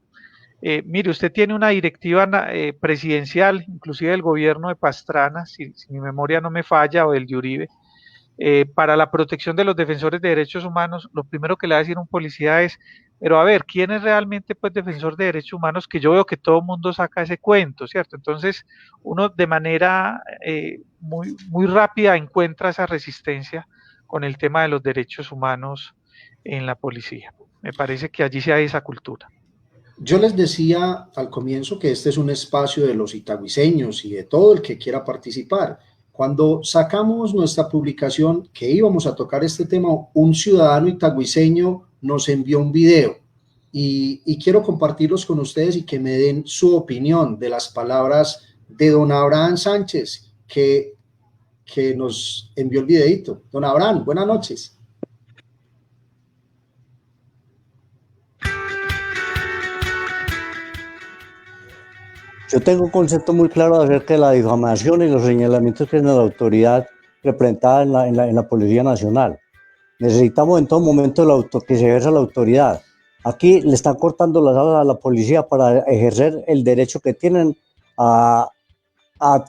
mire, usted tiene una directiva presidencial, inclusive del gobierno de Pastrana, si mi memoria no me falla, o del de Uribe, para la protección de los defensores de derechos humanos, lo primero que le va a decir un policía es, pero a ver, ¿quién es realmente pues defensor de derechos humanos? Que yo veo que todo el mundo saca ese cuento, ¿cierto? Entonces, uno de manera muy rápida encuentra esa resistencia con el tema de los derechos humanos en la policía. Me parece que allí sí hay esa cultura. Yo les decía al comienzo que este es un espacio de los itagüiseños y de todo el que quiera participar. Cuando sacamos nuestra publicación que íbamos a tocar este tema, un ciudadano itagüiseño nos envió un video y quiero compartirlos con ustedes y que me den su opinión de las palabras de don Abraham Sánchez, que nos envió el videito. Don Abraham, buenas noches. Yo tengo un concepto muy claro acerca de la difamación y los señalamientos que tiene la autoridad representada en la Policía Nacional. Necesitamos en todo momento que se ejerza la autoridad. Aquí le están cortando las alas a la policía para ejercer el derecho que tienen a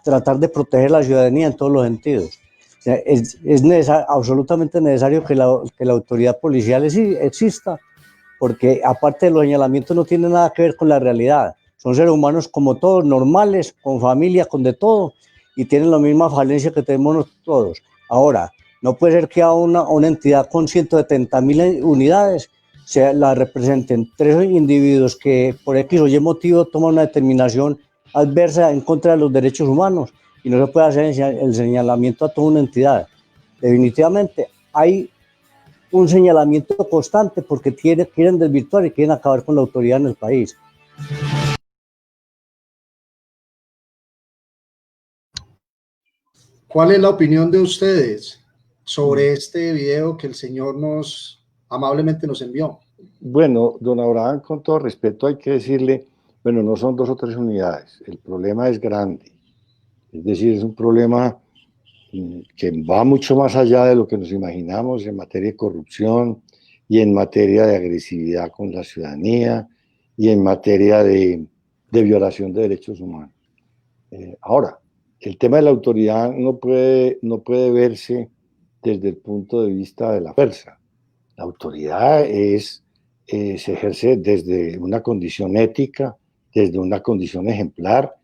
tratar de proteger a la ciudadanía en todos los sentidos. O sea, es absolutamente necesario que la autoridad policial exista, porque aparte de los señalamientos no tiene nada que ver con la realidad. Son seres humanos como todos, normales, con familia, con de todo, y tienen la misma falencia que tenemos todos. Ahora, no puede ser que a una entidad con 170.000 unidades la representen 3 individuos que por X o Y motivo toman una determinación adversa en contra de los derechos humanos y no se puede hacer el señalamiento a toda una entidad. Definitivamente hay un señalamiento constante porque quieren desvirtuar y quieren acabar con la autoridad en el país. ¿Cuál es la opinión de ustedes sobre este video que el señor amablemente nos envió? Bueno, don Abraham, con todo respeto hay que decirle, bueno, no son 2 o 3 unidades, el problema es grande, es decir, es un problema que va mucho más allá de lo que nos imaginamos en materia de corrupción y en materia de agresividad con la ciudadanía y en materia de violación de derechos humanos. Ahora, el tema de la autoridad no puede verse desde el punto de vista de la fuerza. La autoridad se ejerce desde una condición ética, desde una condición ejemplar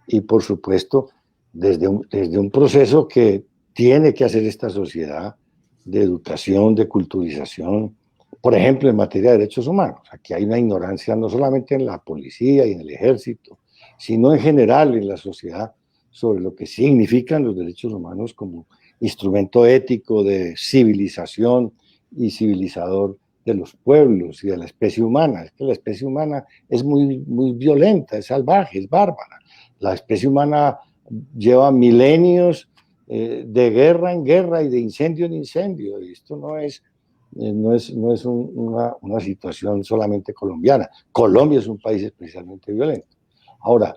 y, por supuesto, desde un proceso que tiene que hacer esta sociedad de educación, de culturización, por ejemplo, en materia de derechos humanos. Aquí hay una ignorancia no solamente en la policía y en el ejército, sino en general en la sociedad sobre lo que significan los derechos humanos como instrumento ético de civilización y civilizador de los pueblos y de la especie humana. Es que la especie humana es muy violenta, es salvaje, es bárbara. La especie humana lleva milenios de guerra en guerra y de incendio en incendio, y esto no es una situación solamente colombiana. Colombia es un país especialmente violento. Ahora,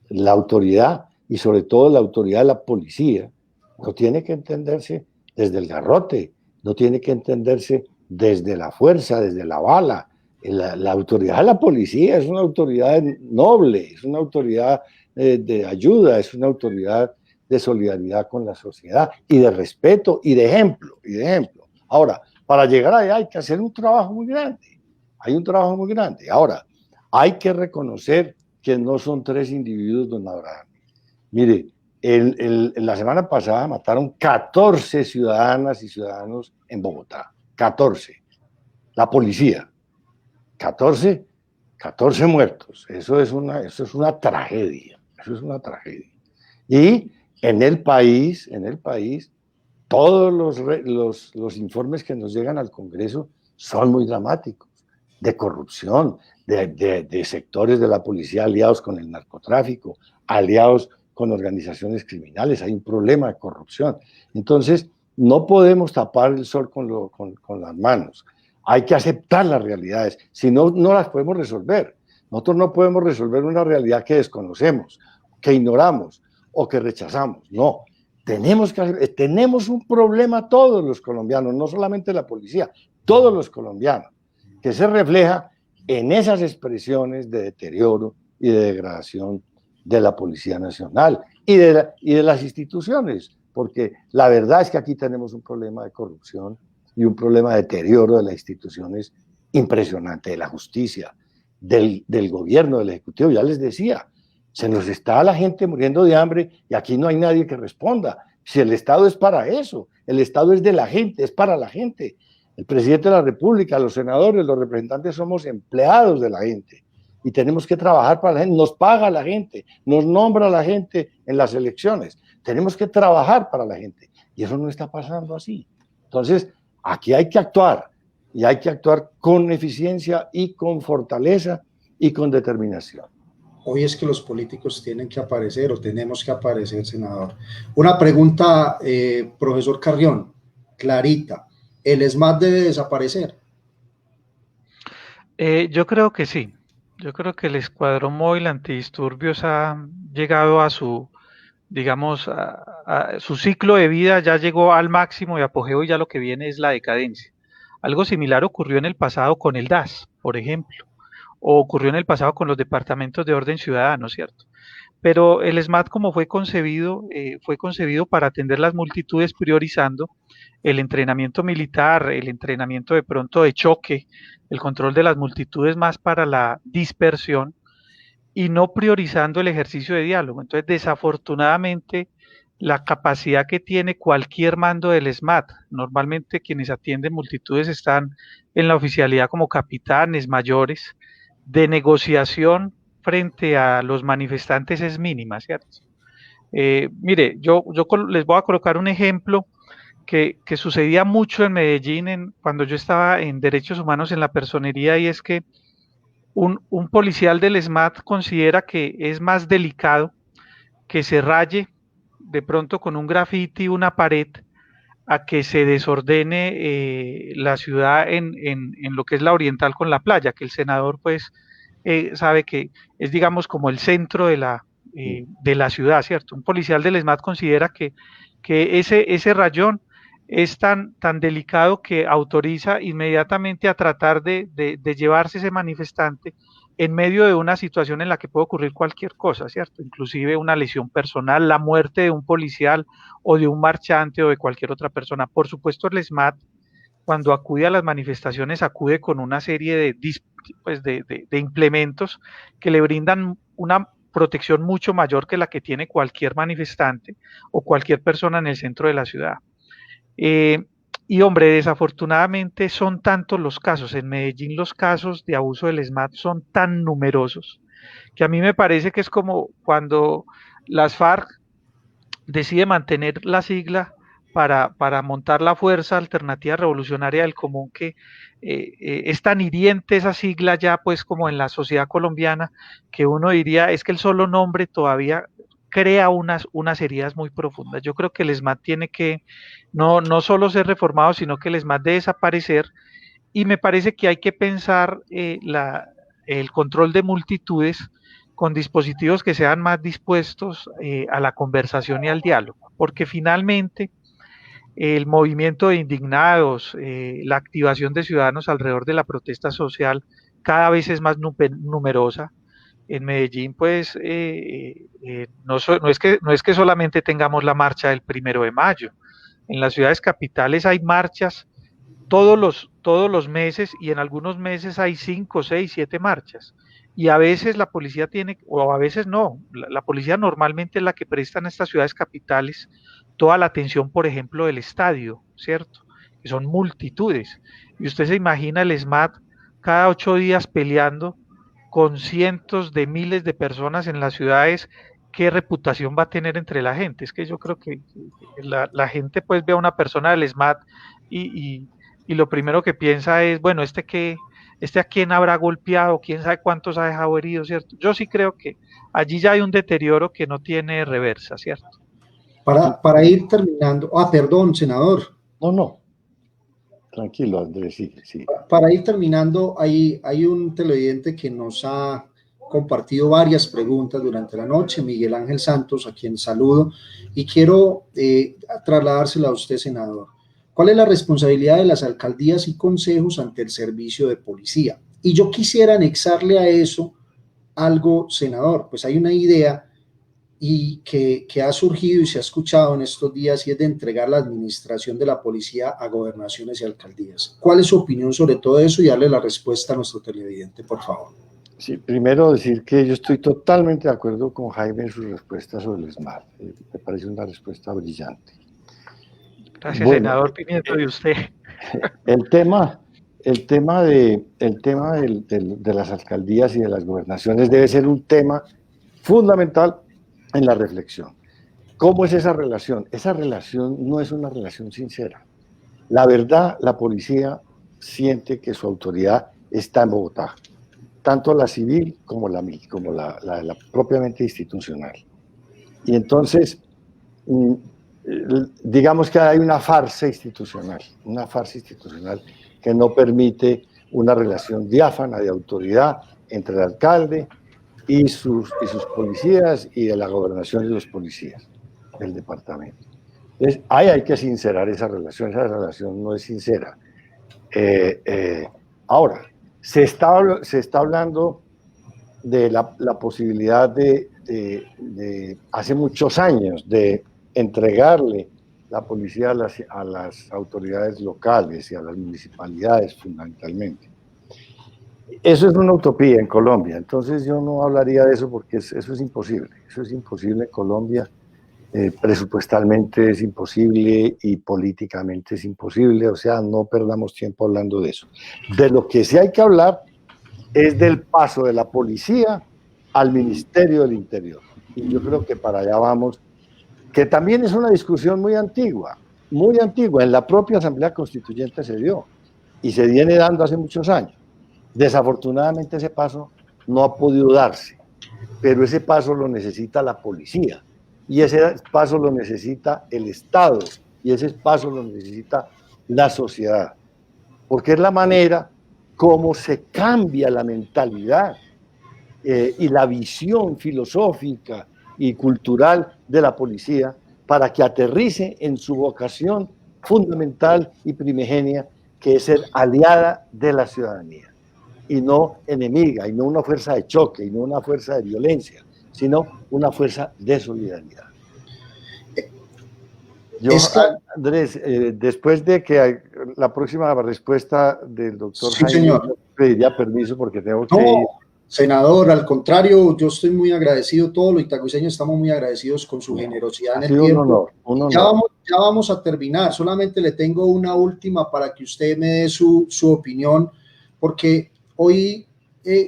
la autoridad, y sobre todo la autoridad de la policía, no tiene que entenderse desde el garrote, no tiene que entenderse desde la fuerza, desde la bala. La autoridad de la policía es una autoridad noble, es una autoridad de ayuda, es una autoridad de solidaridad con la sociedad y de respeto y de ejemplo, Ahora, para llegar allá hay que hacer un trabajo muy grande, hay un trabajo muy grande. Ahora, hay que reconocer que no son 3 individuos, don Abraham. Mire, la semana pasada mataron 14 ciudadanas y ciudadanos en Bogotá, 14, la policía, 14 muertos, eso es una tragedia, Y en el país, todos los informes que nos llegan al Congreso son muy dramáticos, de corrupción, de sectores de la policía aliados con el narcotráfico, aliados con organizaciones criminales, hay un problema de corrupción. Entonces, no podemos tapar el sol con las manos, hay que aceptar las realidades, si no, no las podemos resolver. Nosotros no podemos resolver una realidad que desconocemos, que ignoramos o que rechazamos, no. Tenemos un problema todos los colombianos, no solamente la policía, todos los colombianos, que se refleja en esas expresiones de deterioro y de degradación de la Policía Nacional y de las instituciones, porque la verdad es que aquí tenemos un problema de corrupción y un problema de deterioro de las instituciones impresionante, de la justicia, del gobierno, del Ejecutivo. Ya les decía, se nos está la gente muriendo de hambre y aquí no hay nadie que responda. Si el Estado es para eso, el Estado es de la gente, es para la gente. El presidente de la República, los senadores, los representantes somos empleados de la gente y tenemos que trabajar para la gente. Nos paga la gente, nos nombra la gente en las elecciones. Tenemos que trabajar para la gente y eso no está pasando así. Entonces, aquí hay que actuar y hay que actuar con eficiencia y con fortaleza y con determinación. Hoy es que los políticos tienen que aparecer o tenemos que aparecer, senador. Una pregunta, profesor Carrión, clarita. ¿El ESMAD debe desaparecer? Yo creo que sí. Yo creo que el Escuadrón Móvil Antidisturbios ha llegado a su, digamos, a su ciclo de vida, ya llegó al máximo de apogeo y ya lo que viene es la decadencia. Algo similar ocurrió en el pasado con el DAS, por ejemplo, o ocurrió en el pasado con los departamentos de orden ciudadano, ¿cierto? Pero el SMAT, como fue concebido para atender las multitudes, priorizando el entrenamiento militar, el entrenamiento de pronto de choque, el control de las multitudes más para la dispersión y no priorizando el ejercicio de diálogo. Entonces, desafortunadamente, la capacidad que tiene cualquier mando del SMAT, normalmente quienes atienden multitudes están en la oficialidad como capitanes mayores, de negociación frente a los manifestantes es mínima, ¿cierto? Mire, yo les voy a colocar un ejemplo que sucedía mucho en Medellín cuando yo estaba en Derechos Humanos en la Personería, y es que un policial del SMAT considera que es más delicado que se raye de pronto con un grafiti una pared a que se desordene la ciudad en lo que es la Oriental con la playa, que el senador pues sabe que es, digamos, como el centro de la ciudad, ¿cierto? Un policial del SMAT considera que ese rayón es tan delicado que autoriza inmediatamente a tratar de llevarse ese manifestante en medio de una situación en la que puede ocurrir cualquier cosa, ¿cierto? Inclusive una lesión personal, la muerte de un policial o de un marchante o de cualquier otra persona. Por supuesto, el SMAT, cuando acude a las manifestaciones, acude con una serie de implementos que le brindan una protección mucho mayor que la que tiene cualquier manifestante o cualquier persona en el centro de la ciudad. Y hombre, desafortunadamente son tantos los casos, en Medellín los casos de abuso del SMAT son tan numerosos, que a mí me parece que es como cuando las FARC decide mantener la sigla para montar la Fuerza Alternativa Revolucionaria del Común, que es tan hiriente esa sigla ya pues como en la sociedad colombiana, que uno diría es que el solo nombre todavía crea unas heridas muy profundas. Yo creo que el ESMAD tiene que no solo ser reformado, sino que el ESMAD debe desaparecer, y me parece que hay que pensar el control de multitudes con dispositivos que sean más dispuestos a la conversación y al diálogo, porque finalmente el movimiento de indignados, la activación de ciudadanos alrededor de la protesta social cada vez es más numerosa. En Medellín, pues, no es que solamente tengamos la marcha del 1 de mayo. En las ciudades capitales hay marchas todos los meses, y en algunos meses hay 5, 6, 7 marchas. Y a veces la policía tiene, o a veces no, la policía normalmente es la que presta en estas ciudades capitales toda la atención, por ejemplo, del estadio, ¿cierto? Que son multitudes. Y usted se imagina el ESMAD cada 8 días peleando con cientos de miles de personas en las ciudades. ¿Qué reputación va a tener entre la gente? Es que yo creo que la gente pues ve a una persona del ESMAD y lo primero que piensa es, bueno, a quién habrá golpeado, quién sabe cuántos ha dejado heridos, ¿cierto? Yo sí creo que allí ya hay un deterioro que no tiene reversa, ¿cierto? Para ir terminando, perdón, senador. No. Tranquilo, Andrés, sí. Para ir terminando, hay un televidente que nos ha compartido varias preguntas durante la noche, Miguel Ángel Santos, a quien saludo, y quiero trasladársela a usted, senador. ¿Cuál es la responsabilidad de las alcaldías y consejos ante el servicio de policía? Y yo quisiera anexarle a eso algo, senador, pues hay una idea y que ha surgido y se ha escuchado en estos días, y es de entregar la administración de la policía a gobernaciones y alcaldías. ¿Cuál es su opinión sobre todo eso? Y darle la respuesta a nuestro televidente, por favor. Sí, primero decir que yo estoy totalmente de acuerdo con Jaime en su respuesta sobre el ESMAD. Me parece una respuesta brillante. Gracias, senador Pimiento, de usted. El tema de las alcaldías y de las gobernaciones debe ser un tema fundamental en la reflexión. ¿Cómo es esa relación? Esa relación no es una relación sincera. La verdad, la policía siente que su autoridad está en Bogotá, tanto la civil como la propiamente institucional. Y entonces, digamos que hay una farsa institucional que no permite una relación diáfana de autoridad entre el alcalde y sus policías, y de la gobernación y los policías del departamento. Entonces, hay que sincerar esa relación no es sincera. Ahora, se está hablando de la posibilidad de hace muchos años, de entregarle la policía a las autoridades locales y a las municipalidades fundamentalmente. Eso es una utopía en Colombia, entonces yo no hablaría de eso porque eso es imposible. Eso es imposible en Colombia, presupuestalmente es imposible y políticamente es imposible, o sea, no perdamos tiempo hablando de eso. De lo que sí hay que hablar es del paso de la policía al Ministerio del Interior. Y yo creo que para allá vamos, que también es una discusión muy antigua, en la propia Asamblea Constituyente se dio y se viene dando hace muchos años. Desafortunadamente ese paso no ha podido darse, pero ese paso lo necesita la policía, y ese paso lo necesita el Estado, y ese paso lo necesita la sociedad, porque es la manera como se cambia la mentalidad y la visión filosófica y cultural de la policía para que aterrice en su vocación fundamental y primigenia, que es ser aliada de la ciudadanía, y no enemiga, y no una fuerza de choque, y no una fuerza de violencia, sino una fuerza de solidaridad. Yo, Andrés, después de que la próxima respuesta del doctor sí, Jaime, señor, pediría permiso porque tengo que ir. Senador, al contrario, yo estoy muy agradecido, todos los itagüiseños estamos muy agradecidos con su generosidad en el tiempo. Un honor. Ya vamos a terminar, solamente le tengo una última para que usted me dé su opinión, porque hoy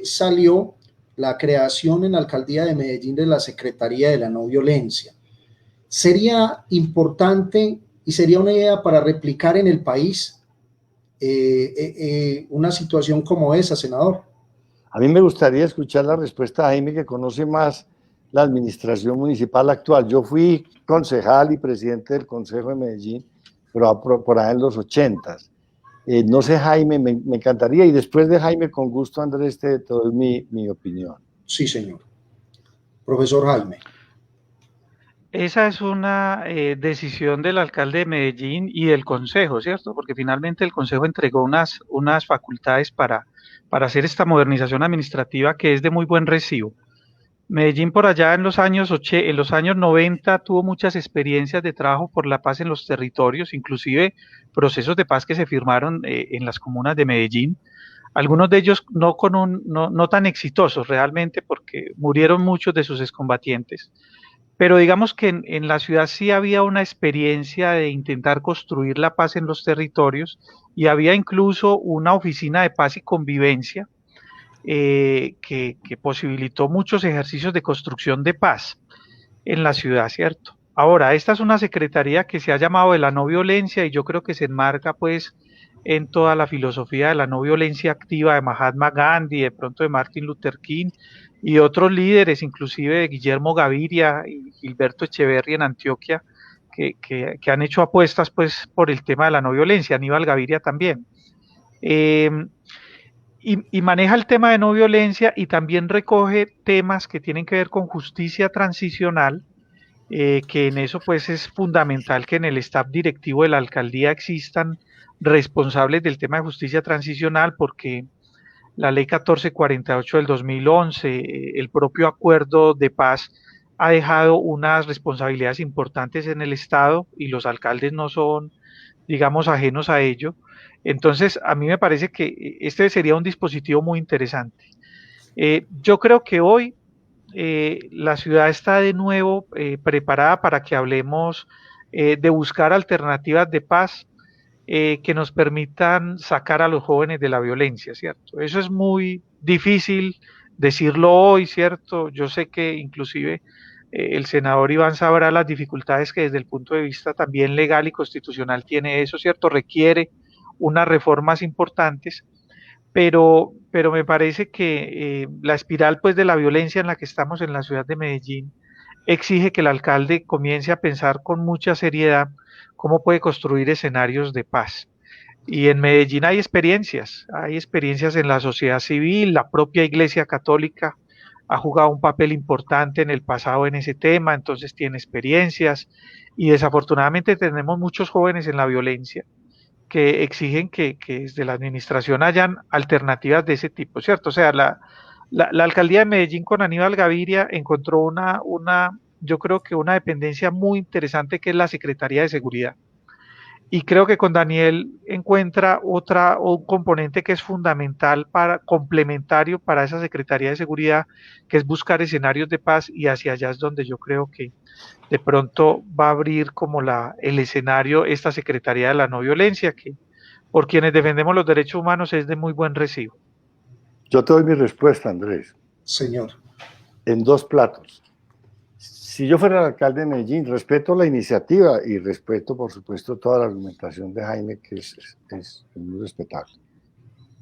salió la creación en la alcaldía de Medellín de la Secretaría de la No Violencia. Sería importante y sería una idea para replicar en el país una situación como esa, senador. A mí me gustaría escuchar la respuesta de Jaime, que conoce más la administración municipal actual. Yo fui concejal y presidente del Consejo de Medellín, pero por ahí en los 80s. No sé, Jaime, me encantaría, y después de Jaime, con gusto, Andrés, te doy mi opinión. Sí, señor. Profesor Jaime. Esa es una decisión del alcalde de Medellín y del consejo, ¿cierto? Porque finalmente el consejo entregó unas facultades para hacer esta modernización administrativa que es de muy buen recibo. Medellín por allá en los años 90 tuvo muchas experiencias de trabajo por la paz en los territorios, inclusive procesos de paz que se firmaron en las comunas de Medellín. Algunos de ellos no tan exitosos realmente porque murieron muchos de sus excombatientes. Pero digamos que en la ciudad sí había una experiencia de intentar construir la paz en los territorios y había incluso una oficina de paz y convivencia que posibilitó muchos ejercicios de construcción de paz en la ciudad, ¿cierto? Ahora, esta es una secretaría que se ha llamado de la no violencia y yo creo que se enmarca pues en toda la filosofía de la no violencia activa de Mahatma Gandhi, de pronto de Martin Luther King y otros líderes, inclusive de Guillermo Gaviria y Gilberto Echeverri en Antioquia, que han hecho apuestas pues por el tema de la no violencia, Aníbal Gaviria también. Y maneja el tema de no violencia y también recoge temas que tienen que ver con justicia transicional, que en eso pues es fundamental que en el staff directivo de la alcaldía existan responsables del tema de justicia transicional, porque la ley 1448 del 2011, el propio acuerdo de paz ha dejado unas responsabilidades importantes en el Estado y los alcaldes no son, digamos, ajenos a ello. Entonces, a mí me parece que este sería un dispositivo muy interesante. Yo creo que hoy la ciudad está de nuevo preparada para que hablemos de buscar alternativas de paz que nos permitan sacar a los jóvenes de la violencia, ¿cierto? Eso es muy difícil decirlo hoy, ¿cierto? Yo sé que inclusive el senador Iván sabrá las dificultades que desde el punto de vista también legal y constitucional tiene eso, ¿cierto? Requiere unas reformas importantes, pero me parece que la espiral pues de la violencia en la que estamos en la ciudad de Medellín exige que el alcalde comience a pensar con mucha seriedad cómo puede construir escenarios de paz. Y en Medellín hay experiencias en la sociedad civil, la propia Iglesia Católica ha jugado un papel importante en el pasado en ese tema, entonces tiene experiencias y desafortunadamente tenemos muchos jóvenes en la violencia que exigen que desde la administración hayan alternativas de ese tipo, ¿cierto? O sea, la alcaldía de Medellín con Aníbal Gaviria encontró yo creo que una dependencia muy interesante que es la Secretaría de Seguridad. Y creo que con Daniel encuentra un componente que es fundamental complementario para esa Secretaría de Seguridad, que es buscar escenarios de paz, y hacia allá es donde yo creo que de pronto va a abrir como el escenario esta Secretaría de la No Violencia, que por quienes defendemos los derechos humanos es de muy buen recibo. Yo te doy mi respuesta, Andrés. Señor. En 2 platos. Si yo fuera el alcalde de Medellín, respeto la iniciativa y respeto, por supuesto, toda la argumentación de Jaime, que es muy respetable.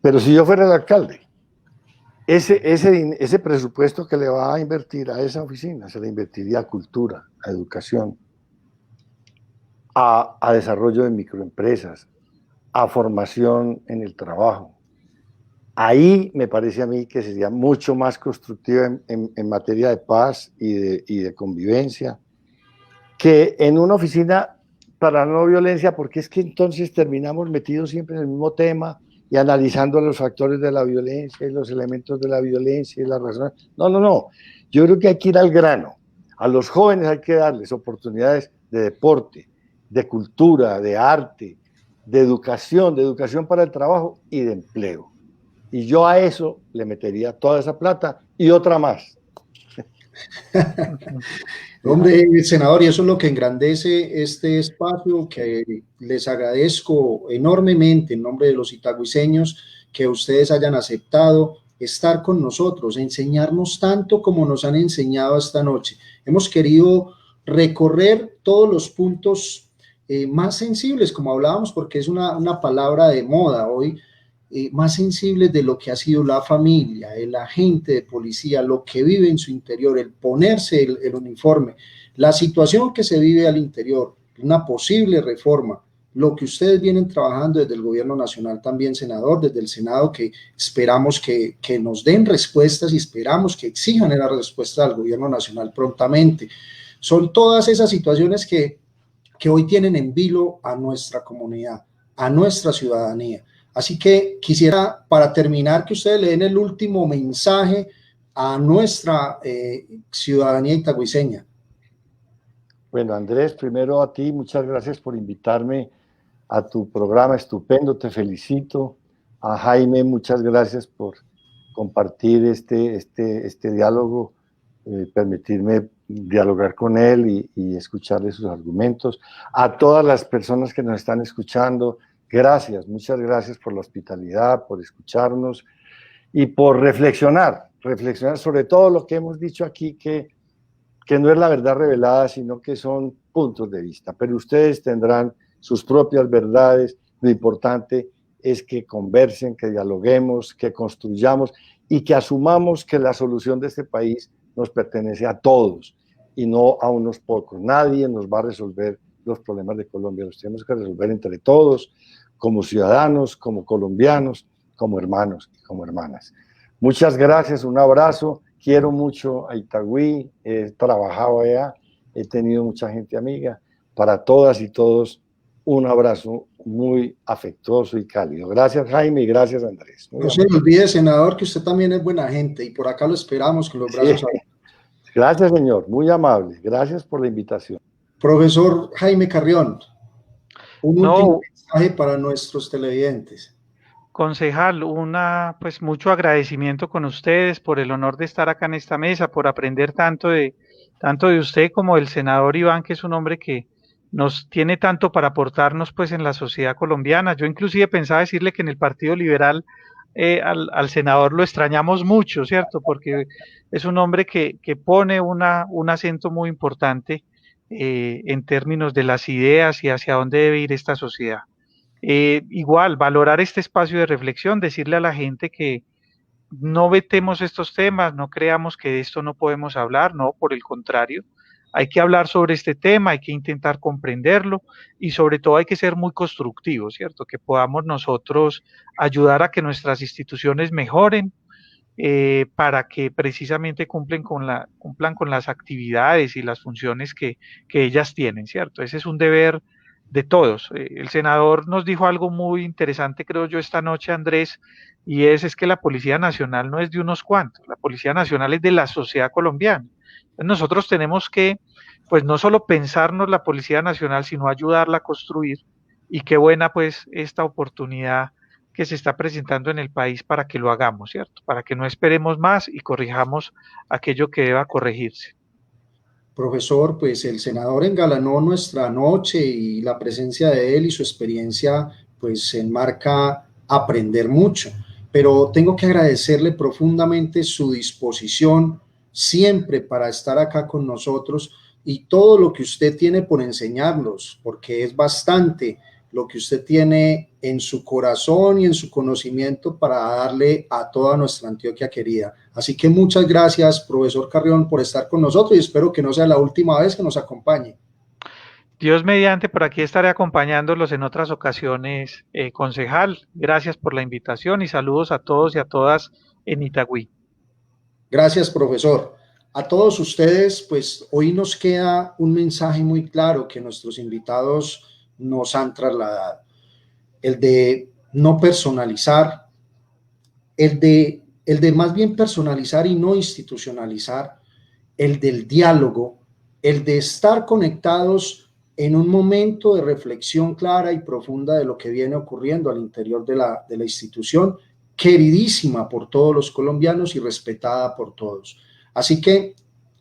Pero si yo fuera el alcalde, ese presupuesto que le va a invertir a esa oficina, se le invertiría a cultura, a educación, a desarrollo de microempresas, a formación en el trabajo. Ahí me parece a mí que sería mucho más constructiva en materia de paz y de convivencia que en una oficina para la no violencia, porque es que entonces terminamos metidos siempre en el mismo tema y analizando los factores de la violencia y los elementos de la violencia y las razones. No. Yo creo que hay que ir al grano. A los jóvenes hay que darles oportunidades de deporte, de cultura, de arte, de educación para el trabajo y de empleo. Y yo a eso le metería toda esa plata y otra más. Hombre, senador, y eso es lo que engrandece este espacio, que les agradezco enormemente en nombre de los itagüiseños que ustedes hayan aceptado estar con nosotros, enseñarnos tanto como nos han enseñado esta noche. Hemos querido recorrer todos los puntos más sensibles, como hablábamos, porque es una palabra de moda hoy. más sensibles de lo que ha sido la familia, el agente de policía, lo que vive en su interior, el ponerse el uniforme, la situación que se vive al interior, una posible reforma, lo que ustedes vienen trabajando desde el gobierno nacional también, senador, desde el Senado, que esperamos que nos den respuestas y esperamos que exijan la respuesta al gobierno nacional prontamente. Son todas esas situaciones que hoy tienen en vilo a nuestra comunidad, a nuestra ciudadanía. Así que quisiera, para terminar, que ustedes le den el último mensaje a nuestra ciudadanía itagüiseña. Bueno, Andrés, primero a ti, muchas gracias por invitarme a tu programa estupendo, te felicito. A Jaime, muchas gracias por compartir este diálogo, permitirme dialogar con él y escucharle sus argumentos. A todas las personas que nos están escuchando, gracias, muchas gracias por la hospitalidad, por escucharnos y por reflexionar sobre todo lo que hemos dicho aquí, que no es la verdad revelada, sino que son puntos de vista, pero ustedes tendrán sus propias verdades. Lo importante es que conversen, que dialoguemos, que construyamos y que asumamos que la solución de este país nos pertenece a todos y no a unos pocos. Nadie nos va a resolver los problemas de Colombia, los tenemos que resolver entre todos, como ciudadanos, como colombianos, como hermanos y como hermanas. Muchas gracias, un abrazo, quiero mucho a Itagüí, he trabajado allá, he tenido mucha gente amiga. Para todas y todos, un abrazo muy afectuoso y cálido. Gracias, Jaime, y gracias, Andrés. No se le olvide, senador, que usted también es buena gente y por acá lo esperamos con los brazos abiertos. Gracias, señor, muy amable. Gracias por la invitación. Profesor Jaime Carrión, un último mensaje para nuestros televidentes. Concejal, pues mucho agradecimiento con ustedes por el honor de estar acá en esta mesa, por aprender tanto de usted como del senador Iván, que es un hombre que nos tiene tanto para aportarnos pues en la sociedad colombiana. Yo inclusive pensaba decirle que en el Partido Liberal al senador lo extrañamos mucho, ¿cierto? Porque es un hombre que pone un acento muy importante en términos de las ideas y hacia dónde debe ir esta sociedad. Igual, valorar este espacio de reflexión, decirle a la gente que no vetemos estos temas, no creamos que de esto no podemos hablar, no, por el contrario, hay que hablar sobre este tema, hay que intentar comprenderlo y sobre todo hay que ser muy constructivos, ¿cierto? Que podamos nosotros ayudar a que nuestras instituciones mejoren para que precisamente cumplan con las actividades y las funciones que ellas tienen, ¿cierto? Ese es un deber de todos. El senador nos dijo algo muy interesante, creo yo, esta noche, Andrés, y es que la Policía Nacional no es de unos cuantos, la Policía Nacional es de la sociedad colombiana. Entonces nosotros tenemos que, pues no solo pensarnos la Policía Nacional, sino ayudarla a construir, y qué buena pues esta oportunidad que se está presentando en el país para que lo hagamos, ¿cierto? Para que no esperemos más y corrijamos aquello que deba corregirse. Profesor, pues el senador engalanó nuestra noche y la presencia de él y su experiencia pues enmarca aprender mucho, pero tengo que agradecerle profundamente su disposición siempre para estar acá con nosotros y todo lo que usted tiene por enseñarnos, porque es bastante lo que usted tiene en su corazón y en su conocimiento para darle a toda nuestra Antioquia querida. Así que muchas gracias, profesor Carrión, por estar con nosotros y espero que no sea la última vez que nos acompañe. Dios mediante, por aquí estaré acompañándolos en otras ocasiones, concejal. Gracias por la invitación y saludos a todos y a todas en Itagüí. Gracias, profesor. A todos ustedes, pues hoy nos queda un mensaje muy claro que nuestros invitados nos han trasladado. El de no personalizar, el de más bien personalizar y no institucionalizar, el del diálogo, el de estar conectados en un momento de reflexión clara y profunda de lo que viene ocurriendo al interior de la institución, queridísima por todos los colombianos y respetada por todos. Así que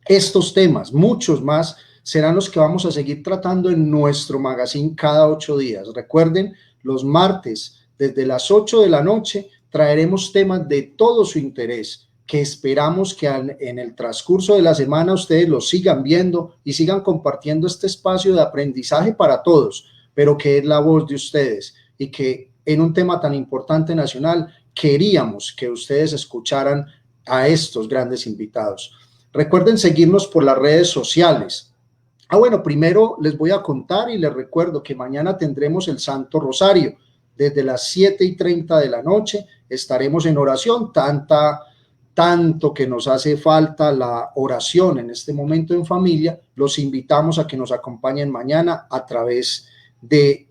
estos temas, muchos más, serán los que vamos a seguir tratando en nuestro magazine cada 8 días. Recuerden, los martes, desde las 8 de la noche, traeremos temas de todo su interés, que esperamos que en el transcurso de la semana ustedes los sigan viendo y sigan compartiendo este espacio de aprendizaje para todos, pero que es la voz de ustedes y que en un tema tan importante nacional, queríamos que ustedes escucharan a estos grandes invitados. Recuerden seguirnos por las redes sociales. Bueno, primero les voy a contar y les recuerdo que mañana tendremos el Santo Rosario. Desde las 7:30 de la noche estaremos en oración, tanto que nos hace falta la oración en este momento en familia. Los invitamos a que nos acompañen mañana a través de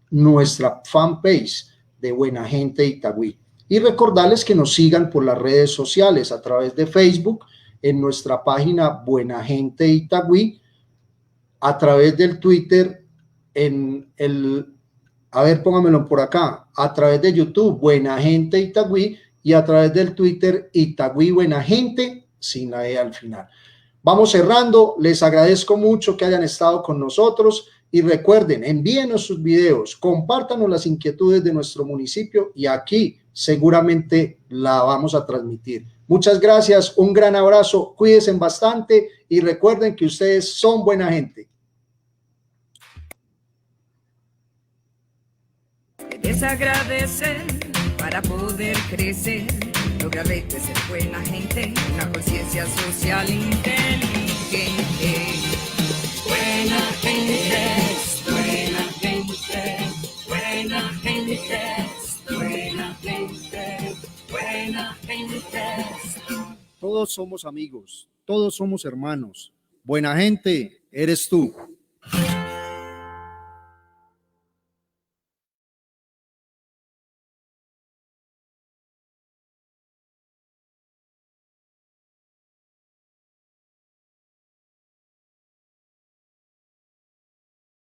nuestra fanpage de Buena Gente Itagüí. Y recordarles que nos sigan por las redes sociales a través de Facebook, en nuestra página Buena Gente Itagüí, a través del Twitter, póngamelo por acá, a través de YouTube, Buena Gente Itagüí, y a través del Twitter, Itagüí Buena Gente, sin la E al final. Vamos cerrando, les agradezco mucho que hayan estado con nosotros y recuerden, envíenos sus videos, compártanos las inquietudes de nuestro municipio y aquí seguramente la vamos a transmitir. Muchas gracias, un gran abrazo, cuídense bastante y recuerden que ustedes son buena gente. Es agradecer para poder crecer, lograrle ser buena gente, una conciencia social inteligente. Buena gente, buena gente, buena gente, buena gente, buena gente. Todos somos amigos, todos somos hermanos. Buena gente, eres tú.